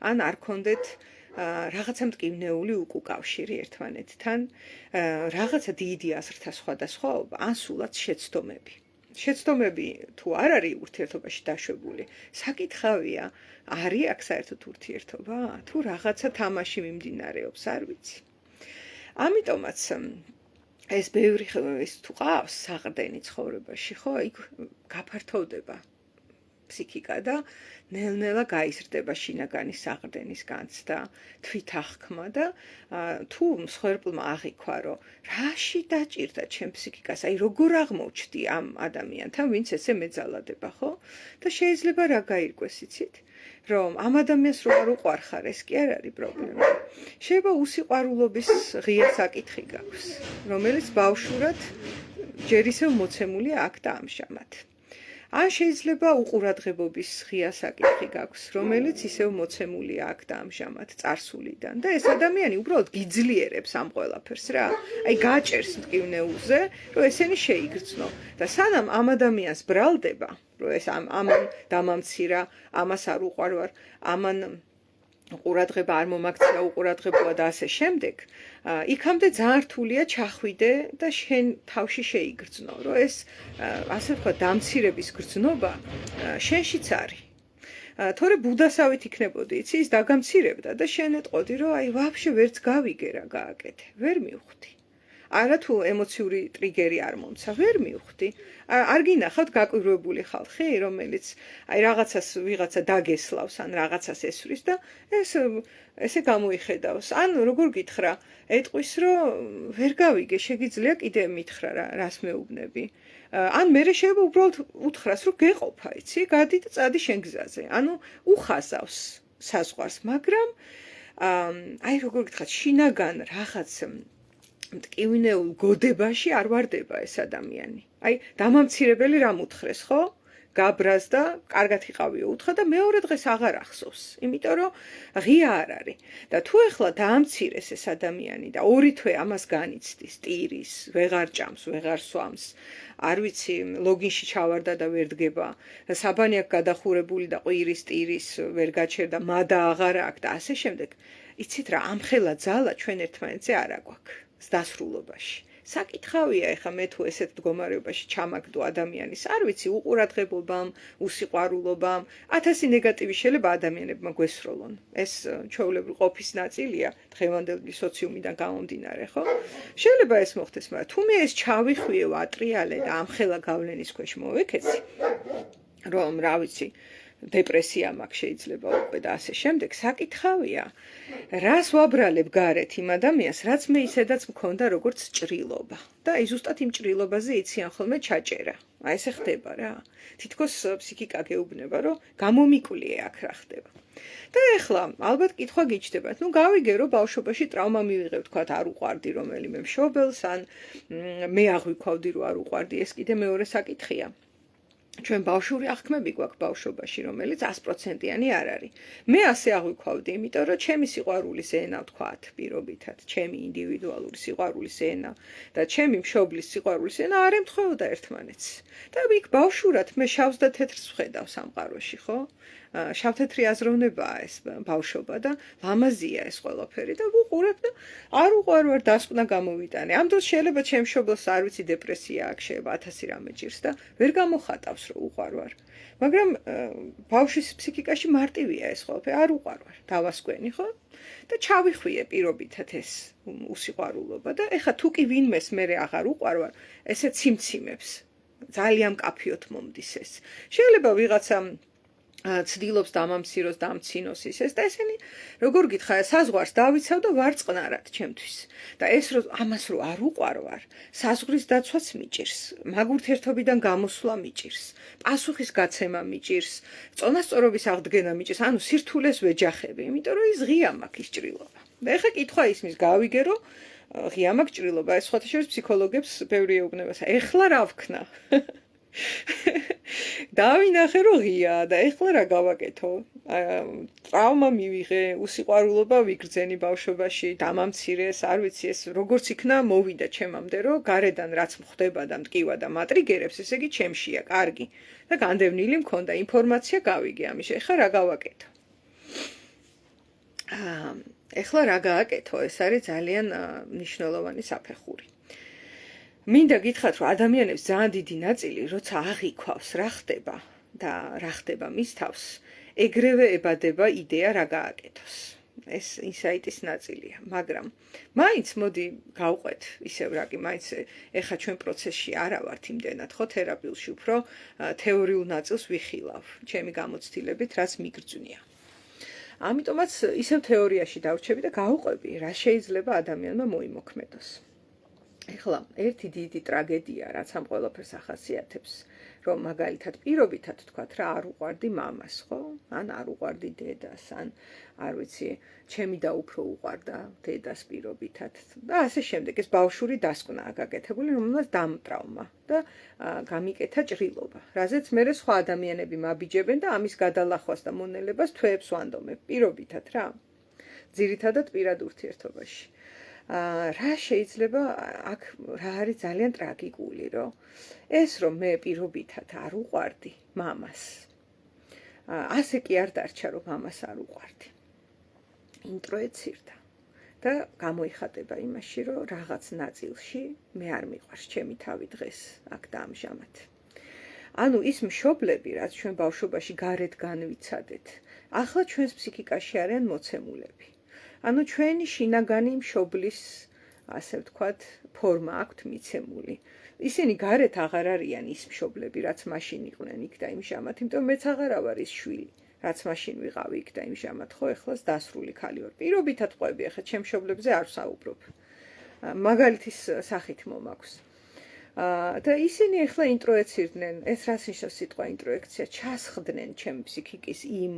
ან არ ქონდეთ რაღაცა მტკივნეული უკავშირი ერთმანეთთან, რაღაცა დიდი აზრთა სხვადასხვაობა, ან სულაც შეცდომები. შეცდომები თუ არ არის ურთიერთობაში დაშვებული, საკითხავია, არის აქ საერთოდ ურთიერთობა? თუ რაღაცა თამაში მიმდინარეობს, არ ვიცი. ამიტომაც ეს ბევრი ის თუ ყავს საყრდენი ცხოვრებაში, ხო, იქ გაფართოვდება ფსიქიკა და ნელ-ნელა გაიზრდება შინაგანი საყრდენის განცდა, თვითახკმა და თუ მსხვერპლმა აღიქვა, რომ რაში დაჭირდა ჩემ ფსიქიკას, აი როგორ აღმოჩნდი ამ ადამიანთან, ვინც ესე მეძალადება, ხო? და შეიძლება რა გაირკვეს, იცით? რომ ამ ადამიანს რო არ უყვარხარ, ეს კი არ არის პრობლემა. შეიძლება უსიყვარულობის ღია საკითხი გაქვს, რომელიც ბავშვურად ჯერ ისევ მოცემულია აქ და ამჟამად. ან შეიძლება უყურადღებობის ღია საკითხი გაქვს, რომელიც ისევ მოცემულია აქ და ამჟამად წარსულიდან და ეს ადამიანი უბრალოდ გიძლიერებს ამ ყველაფერს რა. აი გაჭერს მტკივნეულზე, რომ ესენი შეიგრძნო და სანამ ამ ადამიანს ბრალდება, რომ ეს ამან დამამცირა, ამას არ უყვარვარ, ამან ყურადღება არ მომაქცია უყურადღებოა და ასე შემდეგ, იქამდე ძალიან რთულია ჩახვიდე და შენ თავში შეიგრძნო, რომ ეს ასე ვთქვათ დამცირების გრძნობა შენშიც არის. თორე ბუდასავით იქნებოდი, იცი, ის დაგამცირებდა და შენ ეტყოდი, რომ აი ვაფშე ვერც გავიგე რა გააკეთე, ვერ მივხვდი. არა თუ ემოციური ტრიგერი არ მომცა, ვერ მივხვდი. არ გინახავთ გაკვირვებული ხალხი, რომელიც აი რაღაცას ვიღაცა დაგესლავს ან რაღაცას ესვრის და ესე გამოიხედავს. ან როგორ გითხრა, ეტყვის, რომ ვერ გავიგე, შეგიძლია კიდე მითხრა რას მეუბნები. ან მე შეიძლება უბრალოდ უთხრას, რომ გეყოფა, იცი, გადი და წადი შენ გზაზე. ანუ უხაზავს საზღვარს, მაგრამ აი როგორ გითხრათ, შინაგან რაღაც მტკივნეულ გოდებაში არ ვარდება ეს ადამიანი. აი, დამამცირებელი რამ უთხრეს, ხო? გაბრას და კარგად იყავიო უთხრა და მეორე დღეს აღარ ახსოვს, იმიტომ რომ ღია არ არის. და თუ ეხლა დაამცირეს ეს ადამიანი და 2 თვე ამას განიცდის, ტირის, ვეღარ ჭამს, ვეღარ სვამს, არ ვიცი, ლოგინში ჩავარდა და ვერ დგება, საბანი აქვს გადახურებული და ყვირის, ტირის ვერ გაჩერდა, მადა აღარ აქვს და ასე შემდეგ. იცით რა, ამხელა ძალა ჩვენ ერთმანეთზე არ აგვაქვს დასრულობაში. საკითხავია ეხა მე თუ ესეთ მდგომარეობაში ჩამაგდო ადამიანის, არ ვიცი, უყურადღებობამ, უსიყვარულობამ, 1000 ნეგატივი შეიძლება ადამიანებმა გვესროლონ. ეს ჩვეულებრივ ყოფის ნაწილია დღევანდელი სოციუმიდან გამომდინარე, ხო? შეიძლება ეს მოხდეს, მაგრამ თუ მე ეს ჩავიხვიე, ვატრიალე და ამხელა გავლენის ქვეშ მოვეკეცი, რომ რა ვიცი, დეპრესია მაქვს შეიძლება უკვე და ასე შემდეგ, საკითხავია, რას ვაბრალებ გარეთ იმ ადამიანს, რაც მე ისედაც მქონდა როგორც ჭრილობა. და აი ზუსტად იმ ჭრილობაზე იციან ხოლმე ჩაჭერა. აი ესე ხდება რა. თითქოს ფსიქიკა გეუბნება, რომ გამომიკვლიე აქ რა ხდება. და ეხლა ალბათ კითხვა გიჩნდებათ, ნუ გავიგე რომ ბავშვობაში ტრავმა მივიღებ, თქვათ არ უყვარდი რომელიმე მშობელს, ან მე აღვიქვავდი რომ არ უყვარდი, ეს კიდე მეორე საკითხია. ჩვენ ბავშვური აღქმები გვაქვს ბავშვობაში, რომელიც 100%-იანი არ არის. მე ასე აღვიქვავდი, იმიტომ რომ ჩემი სიყვარულის ენა ვთქვათ, პირობითად, ჩემი ინდივიდუალური სიყვარულის ენა და ჩემი მშობლის სიყვარულის ენა არ ემთხვეოდა ერთმანეთს. და იქ ბავშვურად მე შავს და თეთრს ვხედავ სამყაროში, ხო? შავ-თეთრი აზროვნებაა ეს ბავშვობა და ლამაზია ეს ყველაფერი და ვუყურებ და არ უყვარ ვარ დასკვნა გამოვიტანე. ამ დროს შეიძლება ჩემ მშობელს არ ვიცი დეპრესია აქვს, შეიძლება 1000 რამე ჭირს და ვერ გამოხატავს რომ უყვარ ვარ. მაგრამ ბავშვის ფსიქიკაში მარტივია ეს ყველაფერი, არ უყვარ ვარ, დავასკვენი, ხო? და ჩავიხვიე პირობითად ეს უსიყვარულობა და ეხა თუ კი ვინმეს მე აღარ უყვარ ვარ, ესე ციმციმებს. ძალიან მკაფიოდ მომდის ეს. შეიძლება ვიღაცა ცდილობს დამამციროს, დამცინოს ისეს და ესენი როგორ გითხარ, საზღვარს დავიცავ და ვარწყნარად ჩემთვის. და ეს რომ ამას რომ არ უყვარ ვარ, საზღვრის დაცვაც მიჭირს, მაგურთერთობიდან გამოსვლა მიჭირს, პასუხის გაცემა მიჭირს, წონასწორობის აღდგენა მიჭირს, ანუ სირთულეს ვეჯახები, იმიტომ რომ ის ღია მაქვს ის ჭრილობა. და ეხა კითხვა ისმის, გავიგე რომ ღია მაქვს ჭრილობა, ეს სხვათა შორის ფსიქოლოგებს ბევრი ეუბნებას. ეხლა რა ვქნა? დავინახე რომ ღია და ეხლა რა გავაკეთო? ტრავმა მივიღე, უსიყვარულობა ვიგრძენი ბავშვობაში, დამამცირეს, არ ვიცი ეს როგორც იქნა მოვიდა ჩემამდე, რომ გარედან რაც მხდება და მტკივა და მატრიგერებს, ესე იგი ჩემშია, კარგი. და განდევნილი მქონდა ინფორმაცია გავიგე ამის. ეხლა რა გავაკეთო? ეხლა რა გააკეთო? ეს არის ძალიან მნიშვნელოვანი საფეხური. მინდა გითხრათ, რომ ადამიანებს ძალიან დიდი ნაწილი, როცა აღიქვავს რა ხდება და რა ხდება მის თავს, ეგრევე ებადება იდეა რა გააკეთოს. ეს ინსაიტის ნაწილია, მაგრამ მაინც მოდი გავყვეთ ისევ რა კი, მაინც ეხა ჩვენ პროცესში არა ვართ იმდენად, ხო, თერაპიულში უფრო თეორიულ ნაწილს ვიხილავ, ჩემი გამოცდილებით, რაც მიგრძნია. ამიტომაც ისევ თეორიაში დავრჩები და გავყვები, რა შეიძლება ადამიანმა მოიმოქმედოს. ეხლა ერთი დიდი ტრაგედია, რაც ამ ყველაფერს ახასიათებს, რომ მაგალითად პირობითად თქვათ რა არ უყვარდი მამას, ხო? ან არ უყვარდი დედას, ან არ ვიცი, ჩემი და უფრო უყვარდა დედას პირობითად და ასე შემდეგ. ეს ბავშვური დასკვნაა გაკეთებული, რომელსაც დამტრავმა და გამიკეთა ჭრილობა, რაზეც მერე სხვა ადამიანები მაბიჯებენ და ამის გადალახვას და მონელებას თვეებს ვანდომებ პირობითად რა. ძირითადად პირად ურთიერთობაში. რა შეიძლება აქ რა არის ძალიან ტრაგიკული, რომ ეს რომ მე პირობითად არ უყვარდი მამას. ასე კი არ დარჩა რომ მამას არ უყვარდი. ინტროეცირდა და გამოიხატება იმაში, რომ რაღაც ნაწილში მე არ მიყვარს ჩემი თავი დღეს აქ და ამჟამად. ანუ ის მშობლები, რაც ჩვენ ბავშვობაში გარეთ განვიცადეთ, ახლა ჩვენს ფსიქიკაში არიან მოცემულები. ანუ ჩვენი შინაგანი მშობლის, ასე ვთქვათ, ფორმა აქვთ მიცემული. ისინი გარეთ აღარ არიან ის მშობლები, რაც მაშინ იყვნენ იქ და იმჟამად, იმიტომ მეც აღარა ვარ ის შვილი, რაც მაშინ ვიყავი იქ და იმჟამად, ხო, ეხლას დასრული ქალი ვარ. პირობითად ყვები, ახლა ჩემ მშობლებზე არ ვსაუბრობ. მაგალითის სახით მომაქვს. და ისინი ახლა ინტროეცირდნენ, ეს რას ნიშნავს სიტყვა ინტროექცია, ჩასხდნენ ჩემი ფსიქიკის იმ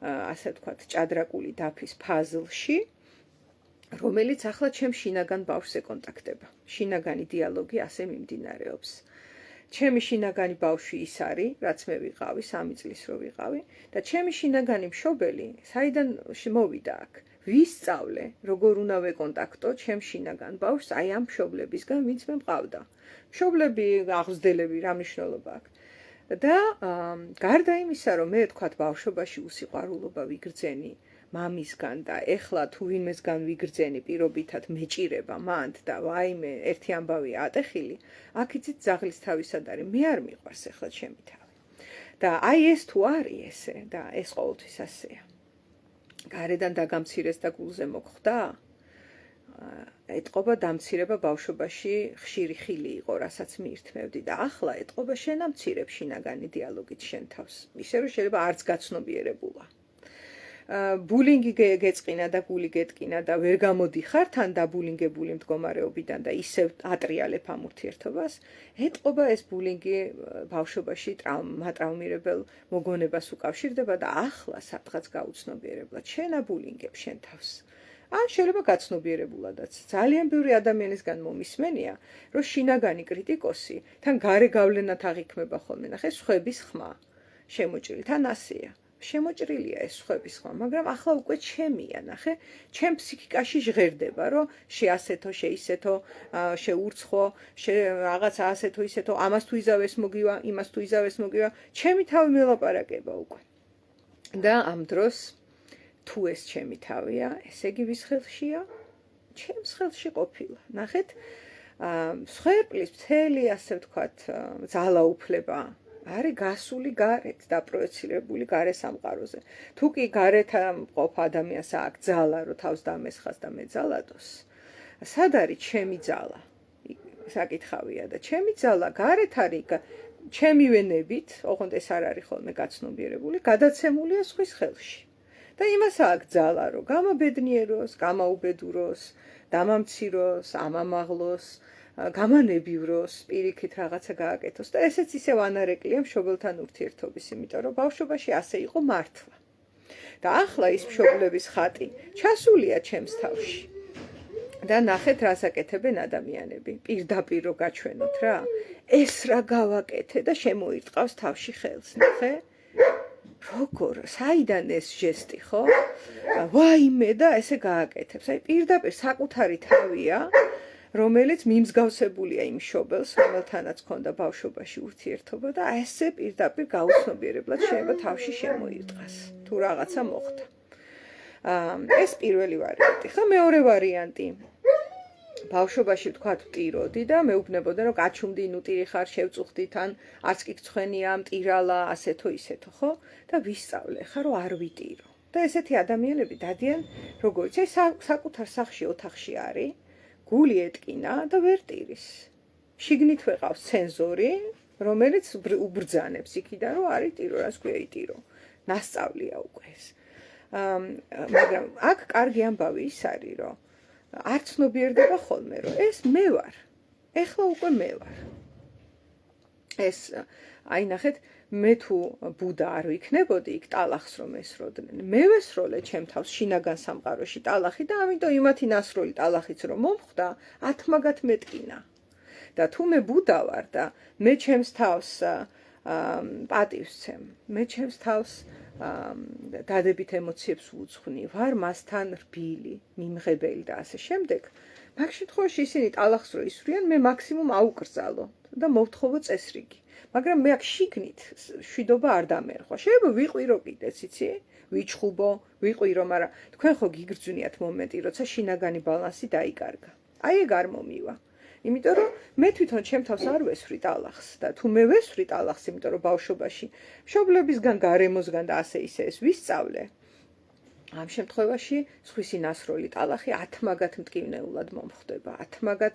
ასე ვთქვათ, ჭადრაკული დაფის ფაზლში, რომელიც ახლა ჩემ შინაგან ბავშვს ეკონტაქტება. შინაგანი დიალოგი ასე მიმდინარეობს. ჩემი შინაგანი ბავშვი ის არის, რაც მე ვიყავი, 3 წლის რო ვიყავი და ჩემი შინაგანი მშობელი საიდან მოვიდა აქ? ვისწავლე, როგორ უნდა ვეკონტაქტო ჩემ შინაგან ბავშვს აი ამ მშობლებისგან, ვინც მე მყავდა. მშობლები, აღზრდელები, რა მნიშვნელობა აქვს? და გარდა იმისა, რომ მე თქვათ ბავშვობაში უსიყვარულობა ვიგრძენი მამისგან და ეხლა თუ ვინმესგან ვიგრძენი პირობითად მეჭირება მანდ და ვაიმე ერთი ამბავია ატეხილი, აქ იცით ძაღლის თავისად არის, მე არ მიყვარს ეხლა ჩემი თავი. და აი ეს თუ არის ესე და ეს ყოველთვის ასეა. გარედან დაგამცირეს და გულზე მოგხვდა, ეტყობა დამცირება ბავშვობაში ხშირი ხილი იყო, რასაც მიირთმევდი და ახლა ეტყობა შენ ამცირებ შინაგანი დიალოგით შენ თავს. ისე რომ შეიძლება არც გაცნობიერებულა. ბულინგი გეწყინა და გული გეტკინა და ვერ გამოდიხარ თან დაბულინგებული მდგომარეობიდან და ისევ ატრიალებ ამ ურთიერთობას, ეტყობა ეს ბულინგი ბავშვობაში მატრაუმირებელ მოგონებას უკავშირდება და ახლა სადღაც გაუცნობიერებლად შენ აბულინგებ შენ თავს. ან შეიძლება გაცნობიერებულადაც. ძალიან ბევრი ადამიანისგან მომისმენია, რომ შინაგანი კრიტიკოსი თან გარე გავლენად აღიქმება ხოლმე. ნახე, სხვების ხმა შემოჭრილი, თან ასეა. შემოჭრილია ეს სხვების ხმა, მაგრამ ახლა უკვე ჩემია, ნახე, ჩემ ფსიქიკაში ჟღერდება, რომ შეასეთო, შეისეთო, შეურცხო, რაღაცა ასეთო, ისეთო, ამას თუ იზავეს მოგივა, იმას თუ იზავეს მოგივა, ჩემი თავი მელაპარაკება უკვე. და ამ დროს თუ ეს ჩემი თავია, ესე იგი ვის ხელშია? ჩემს ხელში ყოფილა. ნახეთ, მსხვერპლის მთელი, ასე ვთქვათ, ძალაუფლება არის გასული გარეთ, დაპროექცირებული გარე სამყაროზე. თუ კი გარეთ მყოფ ადამიანს აქვს ძალა, რომ თავს დამესხას და მეძალადოს, სად არის ჩემი ძალა? საკითხავია და ჩემი ძალა გარეთ არის ჩემი ვენებით, ოღონდ ეს არ არის ხოლმე გაცნობიერებული, გადაცემულია სხვის ხელში. და იმას აქვს ძალა, რომ გამაბედნიეროს, გამაუბედუროს, დამამციროს, ამამაღლოს, გამანებივროს, პირიქით რაღაცა გააკეთოს და ესეც ისევ ანარეკლია მშობელთან ურთიერთობის, იმიტომ რომ ბავშვობაში ასე იყო მართლა. და ახლა ის მშობლების ხატი ჩასულია ჩემს თავში. და ნახეთ, რას აკეთებენ ადამიანები. პირდაპირ რო გაჩვენოთ რა, ეს რა გავაკეთე და შემოირტყავს თავში ხელს, ნახე? როგორ, საიდან ეს ჟესტი, ხო? ვაიმე და ესე გააკეთებს. აი პირდაპირ საკუთარი თავია, რომელიც მიმსგავსებულია იმ მშობელს, რომელთანაც ჰქონდა ბავშვობაში ურთიერთობა და ესე პირდაპირ გაუცნობიერებლად შეიძლება თავში შემოირტყას, თუ რაღაცა მოხდა. ეს პირველი ვარიანტი. ხო, მეორე ვარიანტი. ბავშვობაში ვთქვათ მტიროდი და მეუბნებოდა რომ გაჩუმდი, ნუტირი ხარ, შევწუხდი თან, არც კი გცხვენია, მტირალა, ასეთო ისეთო, ხო? და ვისწავლე ხა რომ არ ვიტირო. და ესეთი ადამიანები დადიან, როგორც ეს საკუთარ სახლში, ოთახში არის, გული ეტკინა და ვერ ტირის. შიგნით ვეყავს ცენზორი, რომელიც უბრძანებს იქიდან, რომ არის ტირო, რას ქვია იტირო. ნასწავლია უკვე ეს. მაგრამ აქ კარგი ამბავი ის არის, რომ არ ცნობიერდება ხოლმე, რომ ეს მე ვარ. ეხლა უკვე მე ვარ. ეს აი ნახეთ, მე თუ ბუდა არ ვიქნებოდი იქ ტალახს რომ ესროდნენ. მე ვესროლე ჩემ თავს შინაგან სამყაროში ტალახი და ამიტომ იმათი ნასროლი ტალახიც რომ მომხვდა, ათმაგად მეტკინა. და თუ მე ბუდა ვარ და მე ჩემს თავს პატივს ვცემ, მე ჩემს თავს დადებით ემოციებს უძღვნი, ვარ მასთან რბილი, მიმღებელი და ასე შემდეგ. მაგ შემთხვევაში ისინი ტალახს რო ისვრიან, მე მაქსიმუმ აუკრძალო და მოვთხოვო წესრიგი. მაგრამ მე აქ შიგნით შვიდობა არ დამერხვა. შეიძლება ვიყვირო კიდეც, იცი? ვიჩხუბო, ვიყვირო, მაგრამ თქვენ ხო გიგრძვნიათ მომენტი, როცა შინაგანი ბალანსი დაიკარგა. აი ეგ არ მომივა. იმიტომ რომ მე თვითონ ჩემ თავს არ ვესვრი ტალახს და თუ მე ვესვრი ტალახს, იმიტომ რომ ბავშვობაში მშობლებისგან, გარემოსგან და ასე ისე ეს ვისწავლე, ამ შემთხვევაში სხვისი ნასროლი ტალახი ათმაგად მტკივნეულად მომხდება, ათმაგად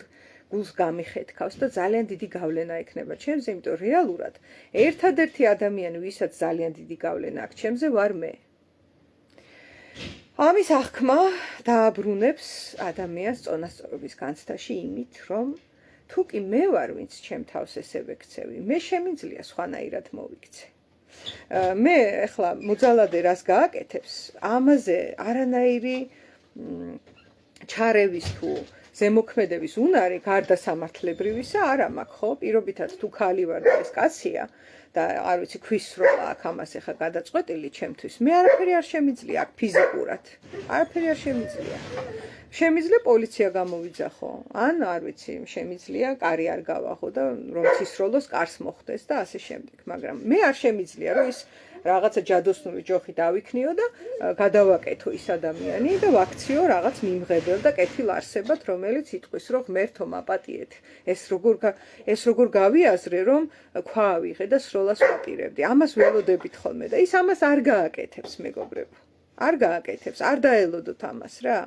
გულს გამიხეთქავს და ძალიან დიდი გავლენა ექნება ჩემზე, იმიტომ რეალურად ერთადერთი ადამიანი, ვისაც ძალიან დიდი გავლენა აქვს ჩემზე, ვარ მე. ამის აღქმა დააბრუნებს ადამიანს წონასწორობის განცდაში იმით, რომ თუ კი მე ვარ, ვინც ჩემ თავს ესე ვექცევი, მე შემიძლია სხვანაირად მოვიქცე. მე ახლა მოძალადე რას გააკეთებს, ამაზე არანაირი ჩარევის თუ ზემოქმედების უნარი გარდა სამართლებრივისა არ მაქვს, ხო? პირობითად თუ ქალი ვარ და ეს კაცია და არ ვიცი ქვის სროლა აქ ამას ეხა გადაწყვეტილი ჩემთვის. მე არაფერი არ შემიძლია აქ ფიზიკურად. არაფერი არ შემიძლია. შემიძლია პოლიცია გამოვიძახო, ან არ ვიცი, შემიძლია კარი არ გავაღო და რომ ცისროლოს კარს მოხდეს და ასე შემდეგ, მაგრამ მე არ შემიძლია რომ ის რაღაცა ჯადოსნური ჯოხი დავიქნიო და გადავაკეთო ის ადამიანი და ვაქციო რაღაც მიმღებელ და კეთილ არსებად, რომელიც იტყვის, რომ ღმერთო მაპატიეთ. ეს როგორ გავიაზრე, რომ ქვა ავიღე და სროლას ვაპირებდი. ამას ველოდებით ხოლმე და ის ამას არ გააკეთებს, მეგობრებო. არ გააკეთებს, არ დაელოდოთ ამას რა.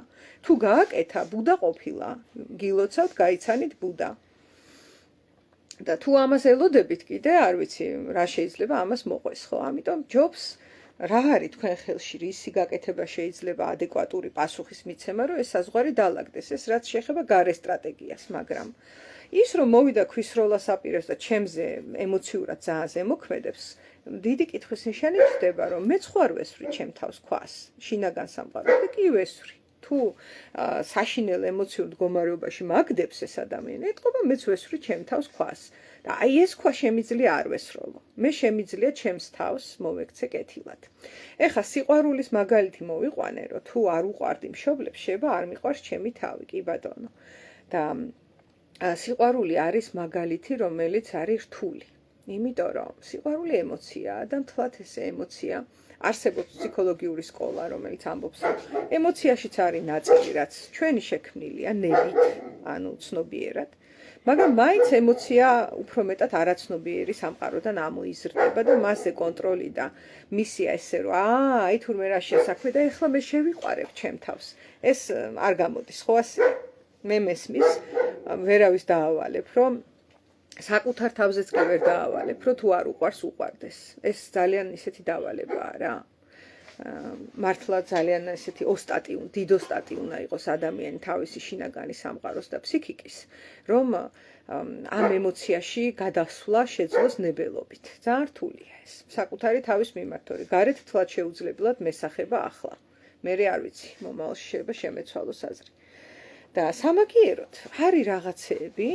თუ გააკეთა, ბუდა ყოფილა. გილოცავთ, გაიცანით ბუდა. და თუ ამას ელოდებით კიდე, არ ვიცი, რა შეიძლება ამას მოყვეს, ხო? ამიტომ ჯობს რა არის თქვენ ხელში, რისი გაკეთება შეიძლება ადეკვატური პასუხის მიცემა, რომ ეს საზღვარი დაალაგდეს, ეს რაც შეეხება გარე სტრატეგიას, მაგრამ ის რომ მოვიდა ქვის სროლას აპირებს და ჩემზე ემოციურად ძალიან ზემოქმედებს, დიდი კითხვის ნიშანი ხდება, რომ მეც ხوار ვესვრი ჩემ თავს ქვას, შინაგან სამყაროს და კი ვესვრი. თუ საშინელ ემოციურ მდგომარეობაში მაგდებს ეს ადამიანი, ეთყობა მეც ვესვრი ჩემ თავს ქვას. და აი ეს ქვა შემიძლია არ ვესროლო. მე შემიძლია ჩემს თავს მოვექცე კეთილად. ეხა სიყვარულის მაგალითი მოვიყვანე, რომ თუ არ უყვარდი მშობლებს, შეიძლება არ მიყვარს ჩემი თავი, კი ბატონო. და სიყვარული არის მაგალითი, რომელიც არის რთული. იმიტომ რომ სიყვარული ემოციაა და მთლად ეს ემოცია არსებობს ფსიქოლოგიური სკოლა, რომელიც ამბობს, რომ ემოციაშიც არის ნაწილი, რაც ჩვენი შექმნილია ნებით, ანუ ცნობიერად. მაგრამ მაინც ემოცია უფრო მეტად არაცნობიერი სამყაროდან ამოიზრდება და მასზე კონტროლი და მისია ესე რომ აი თურმე რა შესაქმე და ეხლა მე შევიყვარებ ჩემ თავს. ეს არ გამოდის, ხო ასე? მე მესმის, ვერავის დაავალებ, რომ საკუთარ თავზეც კი ვერ დაავალებ, რომ თუ არ უყვარს უყვარდეს. ეს ძალიან ისეთი დავალებაა რა. მართლა ძალიან ესეთი დიდ ოსტატი უნდა იყოს ადამიანი თავისი შინაგანი სამყაროს და ფსიქიკის, რომ ამ ემოციაში გადასვლა შეძლოს ნებელობით. ძალიან რთულია ეს. საკუთარი თავის მიმართ, გარეთ თლად შეუძლებელად მესახება ახლა. მე არ ვიცი, მომავალში შეიძლება შემეცვალოს აზრი. და სამაგიეროდ არის რაღაცეები,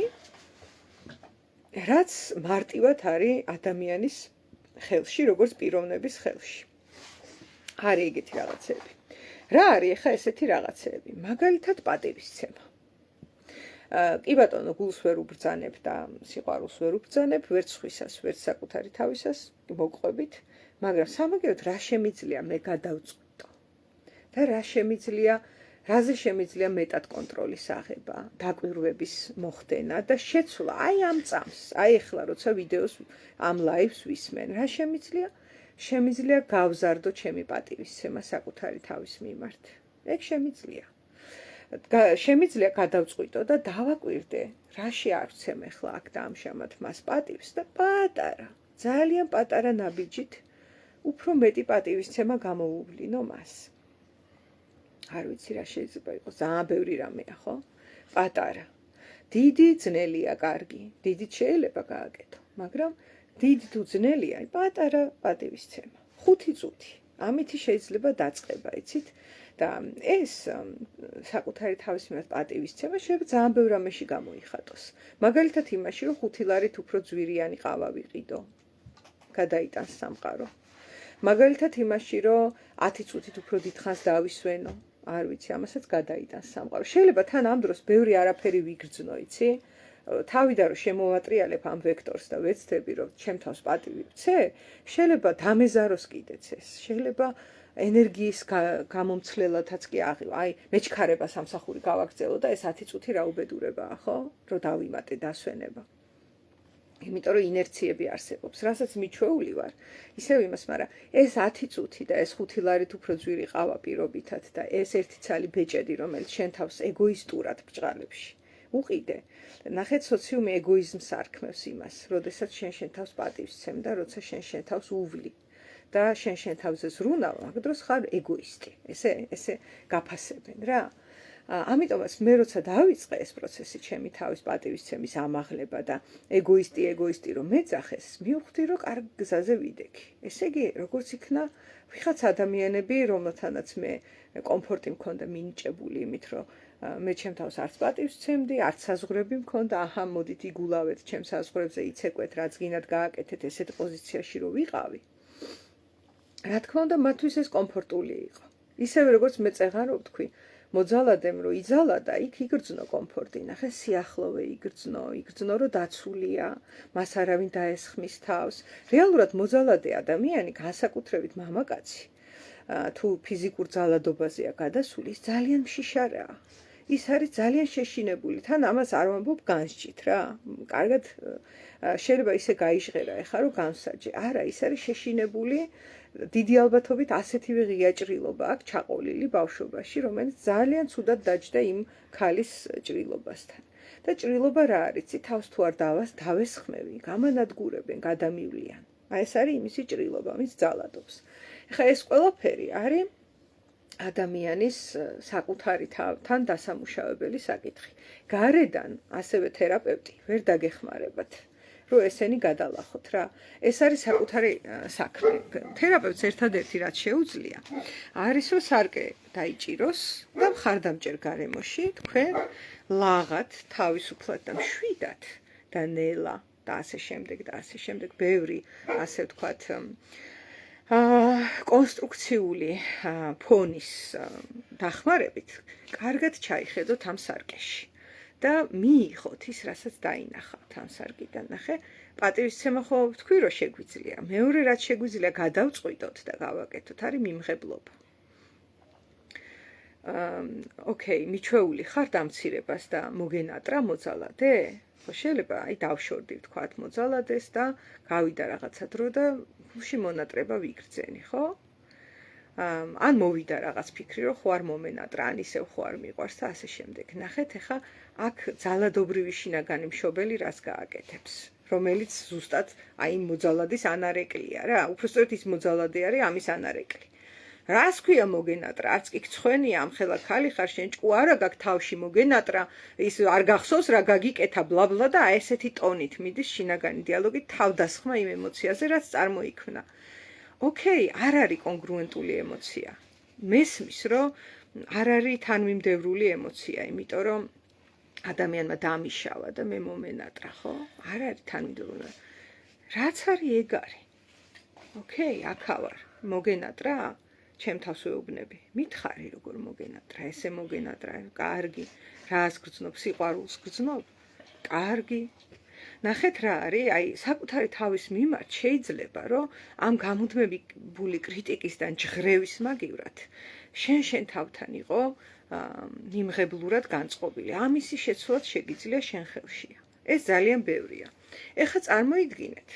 რაც მარტივად არის ადამიანის ხელში, როგორც პიროვნების ხელში. არის ეგეთი რაღაცეები. რა არის ახლა ესეთი რაღაცეები? მაგალითად პატივისცემა. კი ბატონო, გულს ვერ უბრძანებ და სიყვარულს ვერ უბრძანებ, ვერც სხვისას, ვერც საკუთარი თავისას, მოგყვებით, მაგრამ სამაგიეროდ რა შემიძლია მე გადავწყვიტო? და რაზე შემიძლია მეტად კონტროლის აღება, დაკვირვების მოხდენა და შეცვლა აი ამ წამს, აი ახლა როცა ვიდეოს ამ ლაივს ვისმენ, რა შემიძლია გავზარდო ჩემი პატივისცემა საკუთარი თავის მიმართ. ეგ შემიძლია. შემიძლია გადავწყვიტო და დავაკვირდე, რაში არ ვცემ ახლა აქ და ამჟამად მას პატივს და პატარა, ძალიან პატარა ნაბიჯით უფრო მეტი პატივისცემა გამოვუვლინო მას. არ ვიცი რა შეიძლება იყოს, ძალიან ბევრი რამეა, ხო? პატარა. დიდი ძნელია კარგი, დიდიც შეიძლება გააკეთო, მაგრამ დიდი თუ ძნელია, პატარა პატივისცემა. 5 წუთი. ამითი შეიძლება დაწყება, იცით? და ეს საკუთარი თავის მიმართ პატივისცემა შეიძლება ძალიან ბევრ რამეში გამოიხატოს. მაგალითად იმაში, რომ 5 ლარით უფრო ძვირიანი ყავა ვიყიდო. გადაიტანს სამყარო. მაგალითად იმაში, რომ 10 წუთით უფრო დიდხანს დავისვენო. არ ვიცი, ამასაც გადაიტანს სამყარო. შეიძლება თან ამ დროს ბევრი არაფერი ვიგრძნო, იცი? თავიდან რომ შემოვატრიალებ ამ ვექტორს და ვეცდები, რომ ჩემ თავს პატივი ვცე, შეიძლება დამეზაროს კიდეც ეს. შეიძლება ენერგიის გამომცლელადაც კი აღივა. აი, მეჩქარება სამსახური გავაგრძელო და ეს 10 წუთი რა უბედურებაა, ხო? რომ დავიმატე დასვენება. იმიტომ რომ ინერციები არსებობს, რასაც მიჩვეული ვარ, ისევ იმას, მაგრამ ეს 10 წუთი და ეს 5 ლარით უფრო ძვირი ყავა პირობითად და ეს ერთი ცალი ბეჭედი, რომელიც შენ თავს ეგოისტურად ბჭყალებში უყიდე. ნახეთ, სოციუმი ეგოიზმს არქმევს იმას, როდესაც შენ თავს პატივისცემ და როცა შენ თავს უვლი. და შენ თავზე ზრუნავ, აქ დროს ხარ ეგოისტი. ესე გაფასებენ რა. ამიტომაც მე როცა დავიწყე ეს პროცესი ჩემი თავის პატივისცემის ამაღლება და ეგოისტი რომ მეძახეს, მივხვდი რომ კარგ გზაზე ვიდექი. ესე იგი, როგორც იქნა ვიღაც ადამიანები, რომელთანაც მე კომფორტი მქონდა მინიჭებული იმით, რომ მე ჩემ თავს არც პატივს ვცემდი, არც საზღვრები მქონდა, აჰა, მოდით იგულავეთ ჩემ საზღვრებზე, იცეკვეთ, რაც გინდათ გააკეთეთ, ესეთ პოზიციაში რომ ვიყავი. რა თქმა უნდა, მათთვის ეს კომფორტული იყო. ისევე როგორც მე წეღარ ვთქვი, მოძალადემ რომ იძალადა, იქ იგრძნო კომფორტი, ნახე სიახლოვე იგრძნო რომ დაცულია, მას არავინ დაესხმის თავს. რეალურად მოძალადე ადამიანი, განსაკუთრებით მამაკაცი, თუ ფიზიკურ ძალადობაზეა გადასული, ის ძალიან მშიშარაა. ის არის ძალიან შეშინებული, თან ამას არ ვამბობ განსჯით რა. კარგად შეიძლება ისე გაიჟღერა ეხლა რომ განსაჯე. არა, ის არის შეშინებული, დიდი ალბათობით ასეთივე ღია ჭრილობა აქვს ჩაყოლილი ბავშვობაში, რომელიც ძალიან ცუდად დაჯდა იმ ქალის ჭრილობასთან. და ჭრილობა რა არის? თავს თუ არ დავესხმევი, გამანადგურებენ, გადამივლიან. აი ეს არის იმისი ჭრილობა, მის ძალადობს. ეხლა ეს ყველაფერი არის ადამიანის საკუთარი თავთან დასამუშავებელი საკითხი. გარედან ასევე თერაპევტი ვერ დაგეხმარებათ, რომ ესენი გადალახოთ რა. ეს არის საკუთარი საქმე. თერაპევტს ერთადერთი რაც შეუძლია, არის რომ სარკე დაიჭიროს და მხარდამჭერ გარემოში თქვენ ლაღად, თავისუფლად და მშვიდად და ნელა და ასე შემდეგ და ასე შემდეგ, ბევრი ასე ვთქვათ კონსტრუქციული ფონის დახმარებით კარგად ჩაიხედოთ ამ სარკეში და მიიღოთ ის, რასაც დაინახავთ ამ სარკიდან. ნახე, პატივისცემა ხო ვთქვი, რომ შეგვიძლია. მეორე რაც შეგვიძლია გადავწყვიტოთ და გავაკეთოთ, არის მიმღებლობა. ოკეი, მიჩვეული ხარ დამცირებას და მოგენატრა მოძალადე? ხო, შეიძლება აი დავშორდი ვთქვათ მოძალადეს და გავიდა რაღაცა დრო და გულში მონატრება ვიგრძენი, ხო? ან მოვიდა რაღაც ფიქრი, რომ ხო არ მომენატრა, ან ისევ ხო არ მიყვარს და ასე შემდეგ. ნახეთ, ეხა აქ ძალადობრივი შინაგანი მშობელი რას გააკეთებს, რომელიც ზუსტად აი მოძალადის ანარეკლია რა. უпростоრად ის მოძალადე არის ამის ანარეკლი. რას ქვია მოგენატრა? არც კი გცხვენია, ამხელა ქალი ხარ, შენ ჭკუ არა გაქვს თავში მოგენატრა, ის არ გახსოვს რა გაგიკეთა ბლა-ბლა და აი ესეთი ტონით მიდის შინაგანი დიალოგი თავდასხმა იმ ემოციაზე, რაც წარმოიქმნა. ოკეი, არ არის კონგრუენტული ემოცია. მესმის, რომ არ არის თანმიმდევრული ემოცია, იმიტომ რომ ადამიანმა დამიშავა და მე მომენატრა, ხო? არ არის თანმიმდევრული. რაც არის ეგ არის. ოკეი, აქა ვარ. მოგენატრა? ჩემ თავს ვეუბნები. მითხარი როგორ მოგენატრა, ესე მოგენატრა, კარგი. რას გრძნობ? სიყვარულს გრძნობ? კარგი. ნახეთ რა არის, აი საკუთარი თავის მიმართ შეიძლება, რომ ამ გამუდმებული კრიტიკისგან ჯღრევის მაგივრად შენ თავთან იყო მიმღებლურად განწყობილი. ამისი შეცვლაც შეგიძლია შენ ხელშია. ეს ძალიან ბევრია. ეხლა წარმოიდგინეთ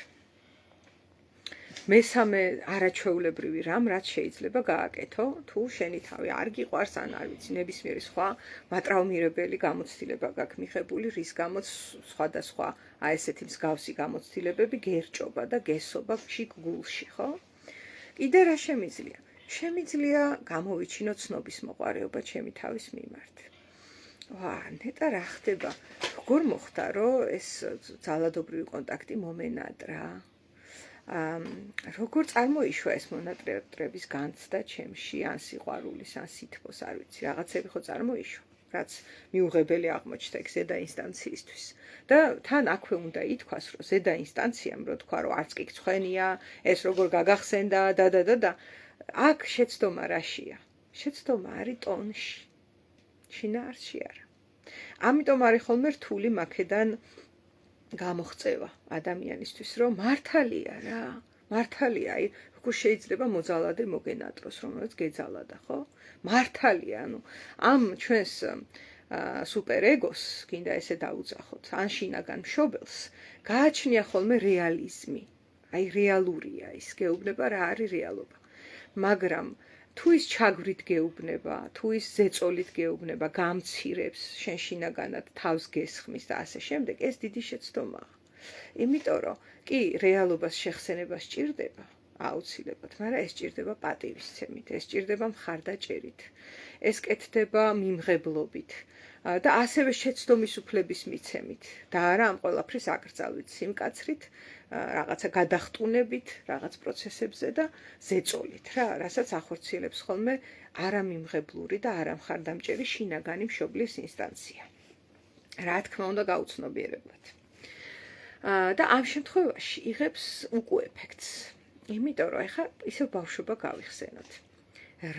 მესამე არაჩვეულებრივი რამ, რაც შეიძლება გააკეთო, თუ შენი თავი არ გიყვარს, ან არ ვიცი, ნებისმიერი სხვა მატრაუმირებელი გამოცდილება გაქვს მიღებული, რის გამოც სხვადასხვა აი ესეთი მსგავსი გამოცდილებები გერჭობა და გესობა გულში, ხო? კიდე რა შემიძლია? შემიძლია გამოვიჩინო ცნობის მოყარეობა ჩემი თავის მიმართ. ვა, ნეტა რა ხდება? როგორ მოხდა, რომ ეს ძალადობრივი კონტაქტი მომენატრა? როგორ წარმოიშვა ეს მონატრების განცდა ჩემში, ან სიყვარულის, ან სითბოს, არ ვიცი, რაღაცები ხო წარმოიშვა, რაც მიუღებელი აღმოჩნდა ეგ ზედა ინსტანციისთვის. და თან აქვე უნდა ითქვას, რომ ზედა ინსტანციამ რო თქვა, რომ არც კი გცხვენია, ეს როგორ გაგახსენდა და აქ შეცდომა რაშია? შეცდომა არის ტონში. შინაარსში არა. ამიტომ არის ხოლმე რთული მაქედან გამოღწევა ადამიანისთვის, რომ მართალია რა, მართალია, აი, როგორ შეიძლება მოძალადე მოგენატროს, რომელიც გეძალადა, ხო? მართალია, ანუ ამ ჩვენს სუპერეგოს, გინდა ესე დაუძახოთ, ან შინაგან მშობელს, გააჩნია ხოლმე რეალიზმი. აი, რეალურია ის, გეუბნება რა არის რეალობა. მაგრამ თუ ის ჩაგვრით გეუბნება, თუ ის ზეწოლით გეუბნება, გამცირებს, შენ შინაგანად თავს გესხმის და ასე შემდეგ, ეს დიდი შეცდომაა. იმიტომ რომ კი რეალობას შეხსენება სჭირდება, აუცილებლად, მაგრამ ეს სჭირდება პატივისცემით, ეს სჭირდება მხარდაჭერით, ეს კეთდება მიმღებლობით და ასევე შეცდომის უფლების მიცემით და არა ამ ყველაფრის აკრძალვით, სიმკაცრით, რაღაცა გადახტუნებით რაღაც პროცესებზე და ზეწოლით რა, რასაც ახორციელებს ხოლმე არამიმღებლური და არამხარდამჭერი შინაგანი მშობლის ინსტანცია. რა თქმა უნდა გაუცნობიერებლად. და ამ შემთხვევაში იღებს უკუ ეფექტს. იმიტომ რომ ეხლა ისევ ბავშვობა გავიხსენოთ.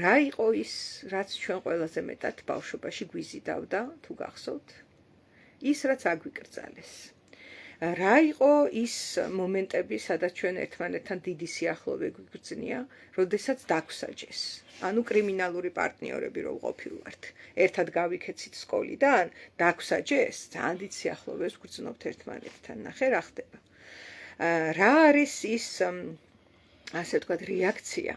რა იყო ის, რაც ჩვენ ყველაზე მეტად ბავშვობაში გვიზიდავდა, თუ გახსოვთ? ის, რაც აგვიკრძალეს. რა იყო ის მომენტები, სადაც ჩვენ ერთმანეთთან დიდი სიახლოვე გვიგრძნია, როდესაც დაგვსაჯეს. ანუ კრიმინალური პარტნიორები რო ვყოფილვართ. ერთად გავიქეცით სკოლიდან, დაგვსაჯეს, ძალიან დიდ სიახლოვეს გვგრძნობთ ერთმანეთთან. ნახე რა ხდება. რა არის ის ასე ვთქვათ რეაქცია,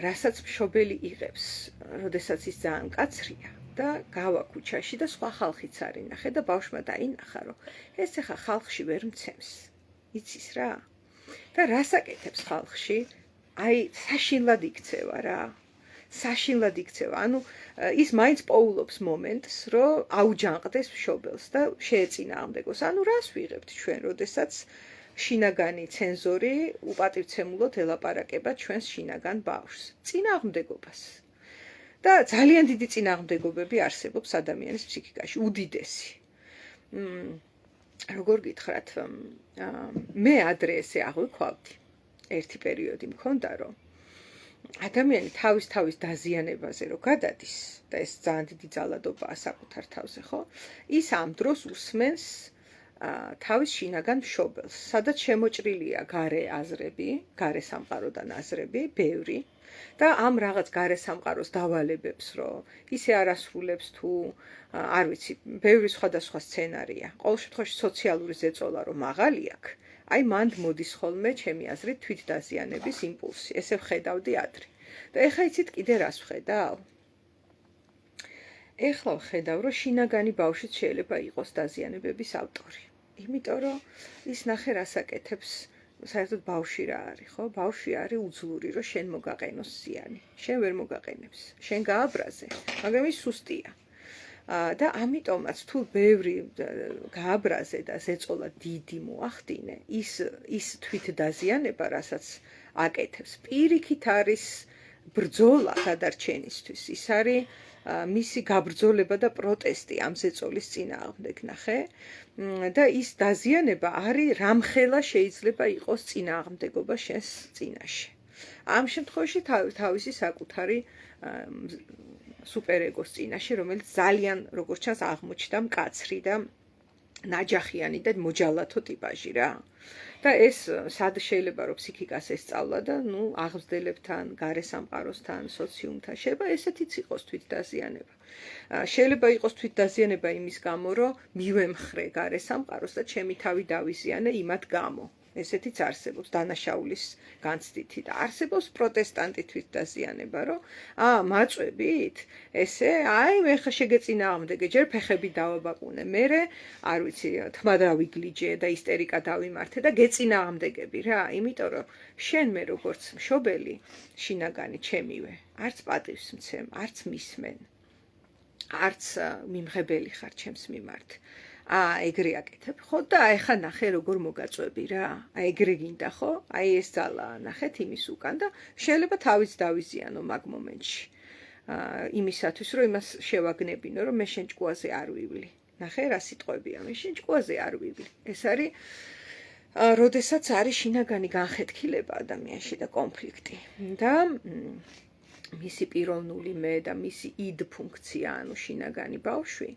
რასაც მშობელი იღებს, როდესაც ის ძალიან მკაცრია და გავა ქუჩაში და სხვა ხალხიც არის ნახე და ბავშვმა დაინახა, რომ ეს ახლა ხალხში ვერ მცემს. იცის რა? და რას აკეთებს ხალხში? აი, საშინლად იქცევა რა. საშინლად იქცევა. ანუ ის მაინც პოულობს მომენტს, რომ აუჯანყდეს მშობელს და შეეწინააღმდეგოს. ანუ რას ვიღებთ ჩვენ, როდესაც შინაგანი ცენზორი უპატივცემულოდ ელაპარაკება ჩვენს შინაგან ბავშვს. წინააღმდეგობას. და ძალიან დიდი წინააღმდეგობები არსებობს ადამიანის ფსიქიკაში, უდიდესი. როგორ გითხრათ, მე ადრე ესე აღვიქვავდი. ერთი პერიოდი მქონდა, რომ ადამიანი თავის დაზიანებაზე რო გადადის და ეს ძალიან დიდი ძალადობაა საკუთარ თავზე, ხო? ის ამ დროს უსმენს თავის შინაგან მშობელს, სადაც შემოჭრილია გარე აზრები, გარე სამყაროდან აზრები, ბევრი და ამ რაღაც გარე სამყაროს დავალებებს, რომ ისე არ ასრულებს თუ არ ვიცი, ბევრი სხვადასხვა სცენარია. ყოველ შემთხვევაში სოციალური ზეწოლა რომ მაღალი აქვს, აი მანდ მოდის ხოლმე ჩემი აზრით თვითდაზიანების იმპულსი. ესე ვხედავდი ადრე. და ეხლა იცით კიდე რას ვხედავ? ეხლა ვხედავ, რომ შინაგანი ბავშვიც შეიძლება იყოს დაზიანებების ავტორი. იმიტომ რომ ის ნახე რას აკეთებს, საერთოდ ბავშვი რა არის, ხო? ბავშვი არის უძლური, რომ შენ მოგაყენოს ზიანი. შენ ვერ მოგაყენებს. შენ გააბრაზე, მაგრამ ის სუსტია. და ამიტომაც თუ ბევრი გააბრაზე და ზეწოლა დიდი მოახდინე, ის თვითდაზიანება, რასაც აკეთებს, პირიქით არის ბრძოლა გადარჩენისთვის. ის არის მისი გაბრძოლება და პროტესტი ამ ზეწოლის წინააღმდეგ, ნახე? და ის დაზიანება არის რამხელა შეიძლება იყოს წინააღმდეგობა შენს წინაშე. ამ შემთხვევაში თავისი საკუთარი სუპერეგოს წინაშე, რომელიც ძალიან, როგორც ჩანს, აღმოჩნდა მკაცრი და ნაჯახიანი და მოჯალათო ტიპაჟი რა. და ეს სად შეიძლება რომ ფსიქიკას ესწავლა და აღზრდებთან, გარე სამყაროსთან, სოციუმთან. შეიძლება ესეთიც იყოს თვითდაზიანება. შეიძლება იყოს თვითდაზიანება იმის გამო, რომ მივემხრე გარე სამყაროს და ჩემი თავი დავიზიანე იმათ გამო. ესეთიც არსებობს დანაშაულის განცდითი და არსებობს პროტესტანტი თვითდაზიანება, რომ მაწვევით, ესე, აი მე ხა შეგეწინააღმდეგე, ჯერ ფეხები დავაბაყუნე, მერე, არ ვიცი, თმა დავიგლიჯე და ისტერიკა დავიმართე და გეწინააღმდეგები რა, იმიტომ რომ შენ მე როგორც მშობელი, შინაგანი ჩემივე, არც პატივს მცემ, არც მისმენ, არც მიმღებელი ხარ ჩემს მიმართ. ეგრე აკეთებ, ხო და ეხა ნახე როგორ მოგაწვევი რა. ეგრე გინდა, ხო? აი ეს ძალა ნახეთ იმის უკან და შეიძლება თავიც დავიზიანო მაგ მომენტში. იმისათვის რომ იმას შევაგნებინო, რომ მე შენ ჭკუაზე არ ვივლი. ნახე რა სიტყვებია, მე შენ ჭკუაზე არ ვივლი. ეს არის როდესაც არის შინაგანი განხეთქილება ადამიანში და კონფლიქტი. და მისი პიროვნული მე და მისი id ფუნქცია, ანუ შინაგანი ბავშვი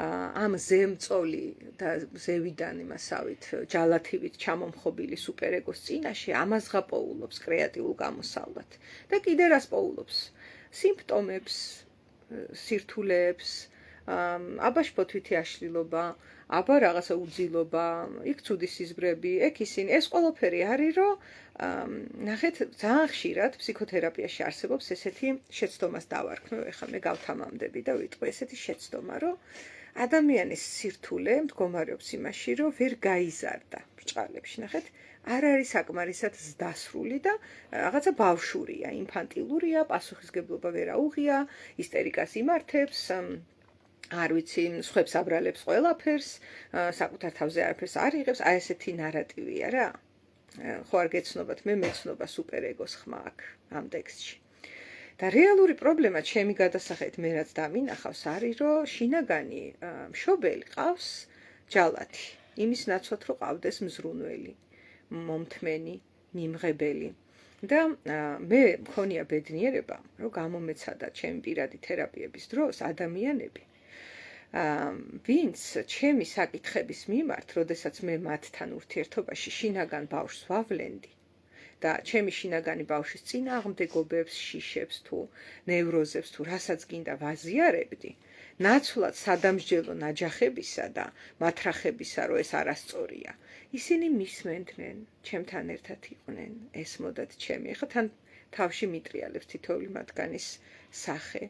ამ ზემწოლი და ზევიდან იმასავით ჯალათივით ჩამომხობილი სუპერეგოს წინაშე ამას ღაპოულობს კრეატიულ გამოსავლად. და კიდე რას პოულობს? სიმპტომებს, სირთულეებს, აბა შფოთვითი აშლილობა, აბა რაღაცა უძილობა, იქ ცუდი სიზმრები, ეგ ისინი, ეს ყველაფერი არის, რომ ნახეთ, ძალიან ხშირად ფსიქოთერაპიაში არსებობს ესეთი შეცდომას დავარქმევ, ეხლა მე გავთამამდები და ვიტყვი ესეთი შეცდომა, რომ ადამიანის სირთულე მდგომარეობს იმაში, რომ ვერ გაიზარდა ბრჭყალებში, ნახეთ, არ არის საკმარისად ზდასრული და რაღაცა ბავშვურია, ინფანტილურია, პასუხისგებლობა ვერ აუღია, ისტერიკას იმართებს, არ ვიცი, სხვებს აბრალებს ყველაფერს, საკუთარ თავზე არაფერს არ იღებს, აი ესეთი ნარატივია რა. ხო არ გეცნობათ, მე მეცნობა სუპერეგოს ხმა აქ ამ ტექსტში. და რეალური პრობლემა ჩემი გადასახით მე რაც დამინახავს არის, რომ შინაგანი მშობელი ყავს ჯალათი. იმის ნაცვლად რომ ყავდეს მზრუნველი, მომთმენი, მიმღებელი. და მე მქონია ბედნიერება, რომ გამომეცადა ჩემი პირადი თერაპიების დროს ადამიანები, ვინც ჩემი საკითხების მიმართ, როდესაც მე მათთან ურთიერთობაში შინაგან ბავშვს ვავლენდი და ჩემი შინაგანი ბავშვის წინააღმდეგობებს, შიშებს თუ ნევროზებს თუ რასაც გინდა ვაზიარებდი, ნაცვლად სადამსჯელო ნაჯახებისა და მათრახებისა, რომ ეს არასწორია. ისინი მისმენდნენ, ჩემთან ერთად იყვნენ, ესმოდათ ჩემი. ეხლა თან თავში მიტრიალებს თითოეული მათგანის სახე.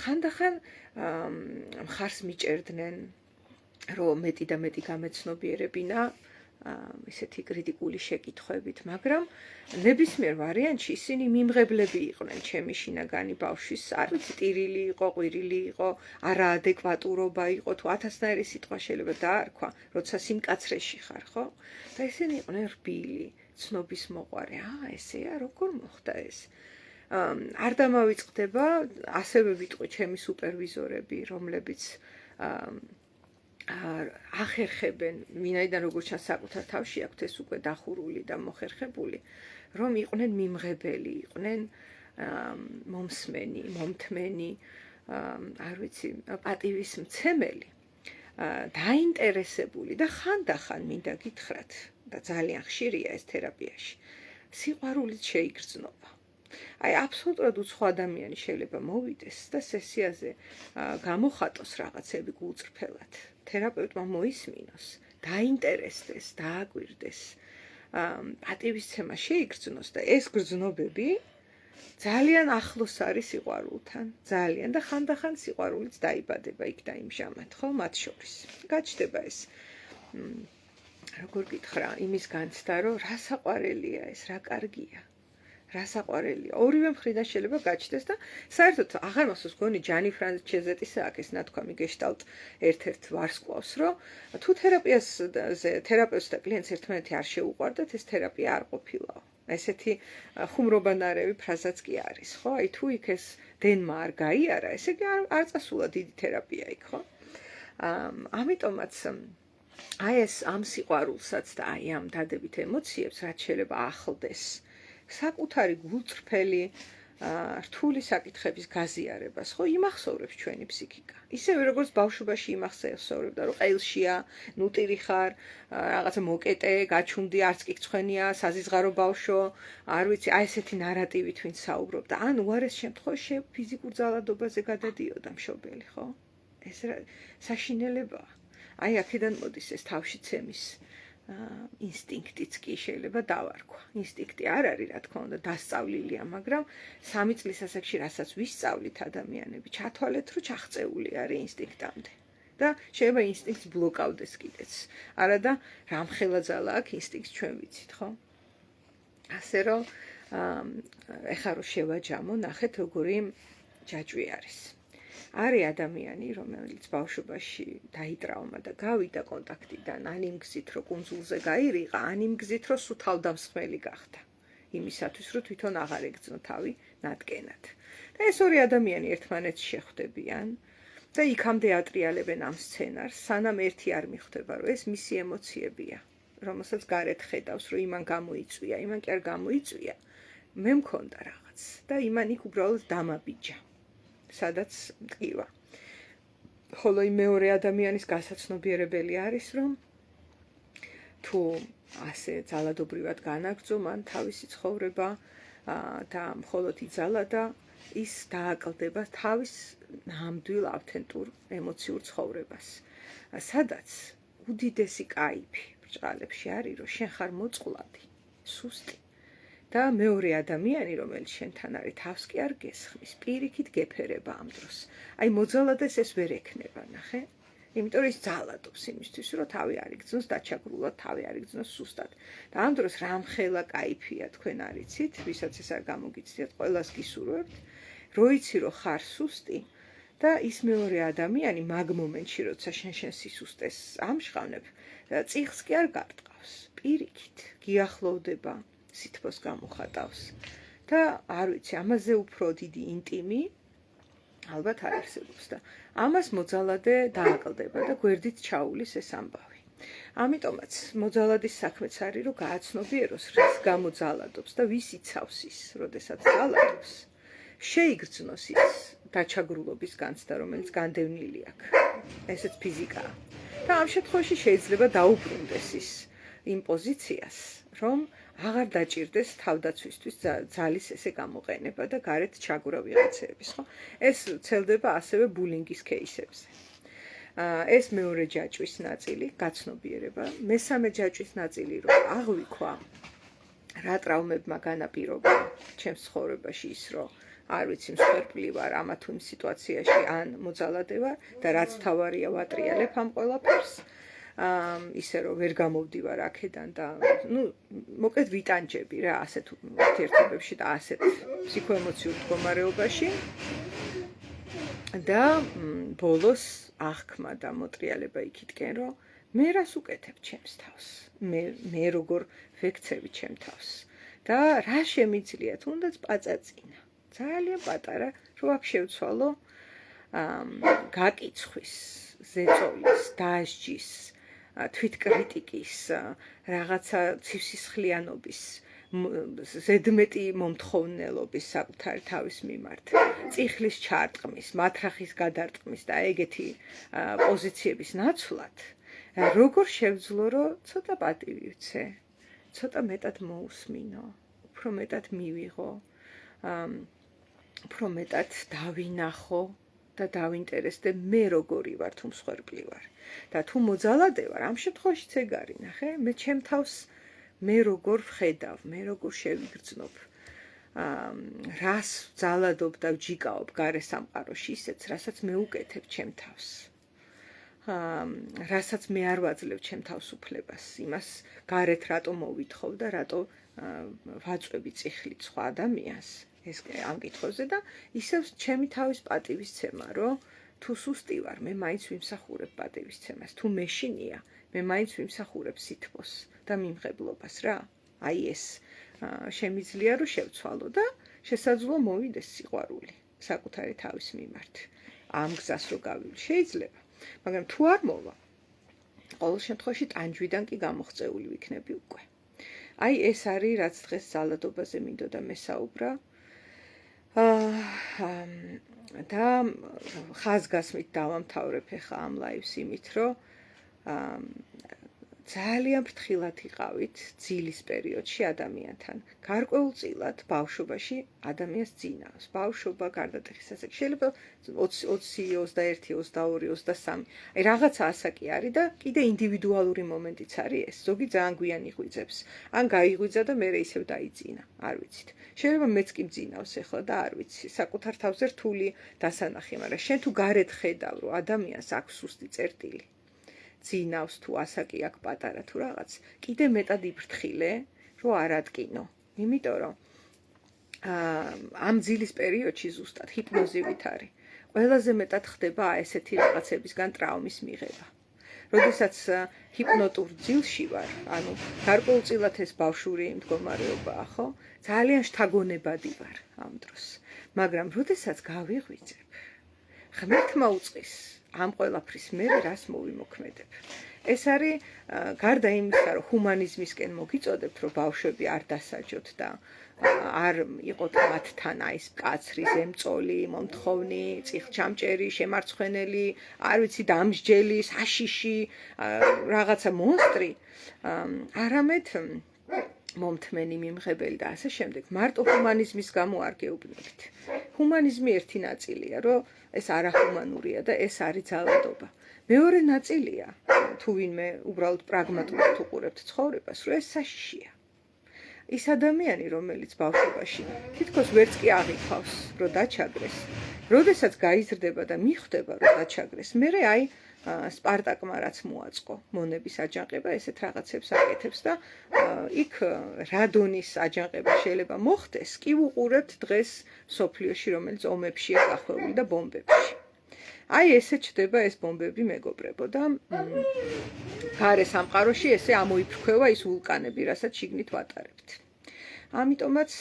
ხანდახან მხარს მიჭერდნენ, რომ მეტი და მეტი გამეცნობიერებინა ესეთი კრიტიკული შეკითხვებით, მაგრამ ნებისმიერ ვარიანტში ისინი მიმღებლები იყვნენ ჩემი შინაგანი ბავშვის, არ ვიცი, ტირილი იყო, ყვირილი იყო, არაადეკვატურობა იყო, თუ ათასნაირი სიტყვა შეიძლება დაარქვა, როცა სიმკაცრეში ხარ, ხო? და ისინი იყვნენ რბილი, ცნობის მოყვარე. ესეა, როგორ მოხდა ეს? არ დამავიწყდება, ასევე ვიტყვი ჩემი სუპერვიზორები, რომლებიც ახერხებენ, ვინაიდან როგორც ჩანს საკუთარ თავში აქვთ ეს უკვე დახურული და მოხერხებული, რომ იყვნენ მიმღებელი, იყვნენ მომსმენი, მომთმენი, არ ვიცი, პატივისმცემელი, დაინტერესებული და ხანდახან მინდა გითხრათ და ძალიან ხშირია ეს თერაპიაში, სიყვარულით შეიგრძნობა. აი აბსოლუტურად უცხო ადამიანი შეიძლება მოვიდეს და სესიაზე გამოხატოს რაღაცები გულწრფელად. თერაპევტმა მოისმინოს, დაინტერესდეს, დააკვირდეს, პატივისცემა შეიგრძნოს და ეს გრძნობები ძალიან ახლოს არის სიყვარულთან, ძალიან და ხანდახან სიყვარულიც დაიბადება იქ და იმჟამად, ხო, მათ შორის. გაჩნდება ეს როგორ გითხრა, იმის განცდა, რომ რა საყვარელია ეს, რა კარგია. რა საყვარელია. ორივე მხრიდან შეიძლება გაჩნდეს და საერთოდ აღარ მახსოვს გონი ჯანი ფრანჩეზეტისა აქ ეს ნათქვამი გეშტალტ ერთ-ერთ ვარსკვლავს, რომ თუ თერაპევტს და კლიენტს ერთმანეთი არ შეუყვარდათ, ეს თერაპია არ ყოფილაო. ესეთი ხუმრობანარევი ფრაზაც კი არის, ხო? აი თუ იქ ეს დენმა არ გაიარა, ესე იგი არ წასულა დიდი თერაპია იქ, ხო? ამიტომაც აი ეს ამ სიყვარულსაც და აი ამ დადებით ემოციებს რაც შეიძლება ახლდეს საკუთარი გულწრფელი რთული საკითხების გაზიარებას, ხო, იმახსოვრებს ჩვენი ფსიქიკა. ისევე როგორც ბავშვობაში იმახსოვრებდა, რომ ყელშია, ნუტირი ხარ, რაღაცა მოკეტე, გაჩუნდი, არც კი გცხვენია, საზიზღარო ბავშვო, არ ვიცი, აი ესეთი ნარატივით ვინც საუბრობდა. ან უარეს შემთხვევაში ფიზიკურ ძალადობაზე გადადიოდა მშობელი, ხო? ეს საშინელებაა. აი აქედან მოდის ეს თავშიცემის ინსტინქტიც კი შეიძლება დავარქვა. ინსტინქტი არ არის, რა თქმა უნდა, დასწავლილია, მაგრამ 3 წლის ასაკში რასაც ვისწავლით ადამიანები, ჩათვალეთ, რომ ჩაღწეული არის ინსტინქტამდე. და შეიძლება ინსტინქტს ბლოკავდეს კიდეც. არადა რამხელა ძალა აქვს ინსტინქტს ჩვენ ვიცით, ხო? ასე რომ ეხლა რომ შევაჯამო, ნახეთ როგორი ჯაჭვი არის. არის ადამიანი, რომელიც ბავშვობაში დაიტრაუმა და გავიდა კონტაქტიდან, ან იმ გზით, რომ კუნძულზე გაირიღა, ან იმ გზით, რომ სულ თავდამსხმელი გახდა. იმისათვის, რომ თვითონ აღარ ეგრძნო თავი ნადგენად. და ეს ორი ადამიანი ერთმანეთს შეხვდებიან და იქამდე ატრიალებენ ამ სცენარს, სანამ ერთი არ მიხვდება, რომ ეს მისი ემოციებია, რომელსაც გარეთ ხედავს, რომ იმან გამოიწვია, იმან კი არ გამოიწვია, მე მქონდა რაღაც და იმან იქ უბრალოდ დამაბიჯა. სადაც მტკივა. ხოლო იმ მეორე ადამიანის გასაცნობიერებელი არის, რომ თუ ასე ძალადობრივად განაგრძო მან თავისი ცხოვრება და მხოლოდ იძალა და ის დააკლდება თავის ნამდვილ ავთენტურ ემოციურ ცხოვრებას. სადაც უდიდესი კაიფი ბრჭყალებში არის, რომ შენ ხარ მოწყვლადი, სუსტი. და მეორე ადამიანი, რომელიც შენთან არის, თავს კი არ გესხმის, პირიქით გეფერება ამ დროს. აი მოძალადეს ეს ვერ ექნება, ნახე? იმიტომ რომ ის ძალადობს იმისთვის, რომ თავი არ იგრძნოს დაჩაგრულად, თავი არ იგრძნოს სუსტად. და ამ დროს რამხელა კაიფია თქვენ არიცით, ვისაც ეს არ გამოგიცდიათ, ყველას გისურვებთ, რო იცი რომ ხარ სუსტი და ის მეორე ადამიანი მაგ მომენტში, როცა შენ სისუსტეს ამშღავნებ, წიხს კი არ გარტყავს, პირიქით გიახლოვდება, სითბოს გამოხატავს და არ ვიცი, ამაზე უფრო დიდი ინტიმი ალბათ არ არსებობს და ამას მოძალადე დააკლდება და გვერდით ჩაულის ეს ამბავი. ამიტომაც მოძალადის საქმეც არის, რომ გააცნობიეროს რის გამო ძალადობს და ვის იცავს ის, როდესაც ძალადობს. შეიგრძნოს ის დაჩაგრულობის განცდა, რომელიც განდევნილი აქვს. ესეც ფიზიკაა. და ამ შემთხვევაში შეიძლება დაუბრუნდეს ის იმ პოზიციას, რომ აღარ დაჭირდეს თავდაცვისთვის ძალის ესე გამოყენება და გარეთ ჩაგვრა ვიღაცების, ხო? ეს ცელდება ასევე ბულინგის кейსებზე. ეს მეორე ჯაჭვის ნაწილი, გაცნობიერება, მესამე ჯაჭვის ნაწილი, რომ აღვიქვა რა ტრაუმებმა განაპირობა ჩემს ცხოვრებაში ის, რომ არ ვიცი, მსხვერპლი ვარ ამა თუ იმ სიტუაციაში, ან მოძალადე ვარ და რაც თავარია ვატრიალებ ამ ყველაფერს. ისე რომ ვერ გამოვდივარ აქედან და მოკლედ ვიტანჯები რა ასეთ ურთიერთობებში და ასეთ ფსიქოემოციურ მდგომარეობაში და ბოლოს აღქმა და მოტრიალება იქითკენ რომ მე რას უკეთებ ჩემს თავს მე როგორ ვექცევი ჩემ თავს და რა შემიძლია თუნდაც პაწაწინა ძალიან პატარა რომ აქ შევცვალო გაკიცხვის ზეწოლის დასჯის თვითკრიტიკის რაღაცა ცივსისხლიანობის ზედმეტი მომთხოვნელობის საკუთარი თავის მიმართ წიხლის ჩარტყმის მათრახის გადარტყმის და ეგეთი პოზიციების ნაცვლად როგორ შევძლო რომ ცოტა პატივი ვცე ცოტა მეტად მოусმინო უფრო მეტად მივიღო უფრო მეტად დავინახო და დავინტერესდე მე როგორი ვარ თუ მსხვერპლი ვარ და თუ მოძალადე ვარ ამ შემთხვევაშიც ეგ არის ნახე მე ჩემ თავს მე როგორ ვხედავ მე როგორ შევიგრძნობ რას ძალადობ და ვჯიკაობ გარე სამყაროში ისეც რასაც მე უკეთებ ჩემ თავს რასაც მე არ ვაძლევ ჩემ თავისუფლებას იმას გარეთ რატო მოვითხოვ და რატო ვაწვევი წიხლით სხვა ადამიანს ეს ამ კითხვებზე და ისევ ჩემი თავის პატივისცემა რომ თუ სუსტი ვარ მე მაინც ვიმსახურებ პატივისცემას თუ მეშინია მე მაინც ვიმსახურებ სითბოს და მიმღებლობას რა აი ეს შემიძლია რომ შევცვალო და შესაძლოა მოვიდეს სიყვარული საკუთარი თავის მიმართ ამ გზას რო გავივლი შეიძლება მაგრამ თუ არ მოვა ყოველ შემთხვევაში ტანჯვიდან კი გამოღწეული ვიქნები უკვე აი ეს არის რაც დღეს ძალადობაზე მინდოდა მესაუბრა და ხაზგასმით დავამთავრებ ახლა ამ ლაივს იმით რომ ძალიან ფრთხილად იყავით ძილის პერიოდში ადამიანთან გარკვეულწილად ბავშვობაში ადამიანს ძინავს ბავშვობა გარდატეხის ასაკი შეიძლება 20 21 22 23 აი რაღაცა ასაკი არის და კიდე ინდივიდუალური მომენტიც არის ეს ზოგი ძალიან გვიან იღვიძებს ან გაიღვიძა და მე ისევ დაიძინა არ ვიცით შეიძლება მეც კი მძინავს ახლა და არ ვიცი საკუთარ თავზე რთული დასანახი მაგრამ შენ თუ გარეთ ხედავ რომ ადამიანს აქვს სუსტი წერტილი ძინავს თუ ასაკი აქვს პატარა თუ რაღაც კიდე მეტად იფრთხილე რომ არ ატკინო იმიტომ რომ ამ ძილის პერიოდში ზუსტად ჰიპნოზივით არის ყველაზე მეტად ხდება ესეთი რაღაცებისგან ტრაუმის მიღება როდესაც ჰიპნოტურ ძილში ვარ ანუ გარკვეულწილად ეს ბავშვური მდგომარეობაა ხო ძალიან შთაგონებადი ვარ ამ დროს მაგრამ როდესაც გავიღვიძებ ღმერთმა უწყის ამ ყველაფრის მე რას მოვიმოქმედებ ეს არის გარდა იმისა რომ ჰუმანიზმისკენ მოგიწოდებთ რომ ბავშვები არ დასაჯოთ და არ იყოთ მათთან აი ეს მკაცრი ზემწოლი მომთხოვნი წიხლჩამჭერი შემარცხვენელი არ ვიცი დამსჯელი საშიში რაღაცა მონსტრი არამედ მომთმენი მიმღებელი და ასე შემდეგ მარტო ჰუმანიზმის გამო არ გეუბნებით ჰუმანიზმი ერთი ნაწილია რომ ეს არაჰუმანურია და ეს არის ძალადობა მეორე ნაწილია თუ ვინმე უბრალოდ პრაგმატულად უყურებთ ცხოვრებას რომ ეს საშიშია ის ადამიანი რომელიც ბავშვობაში თითქოს ვერც კი აღიქვავს რომ დაჩაგრეს როდესაც გაიზრდება და მიხვდება რომ დაჩაგრეს მე აი სპარტაკმა რაც მოაწყო მონების აჯანყება ესეთ რაღაცებს აკეთებს და იქ რადონის აჯანყება შეიძლება მოხდეს კი უყურებთ დღეს სოფლიოში რომელიც ომებშია გახვეული და ბომბებში აი ესე ჩდება ეს ბომბები, მეგობრებო და გარე სამყაროში ესე ამოიფრქვევა ის ვულკანები, რასაც შიგნით ვატარებთ. ამიტომაც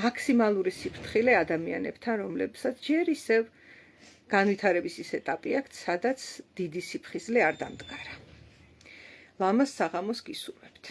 მაქსიმალური სიფრთხილე ადამიანებთან, რომლებსაც ჯერ ისევ განვითარების ის ეტაპი აქვთ, სადაც დიდი სიფხიზლე არ დამდგარა. ლამას საღამოს გისურვებთ.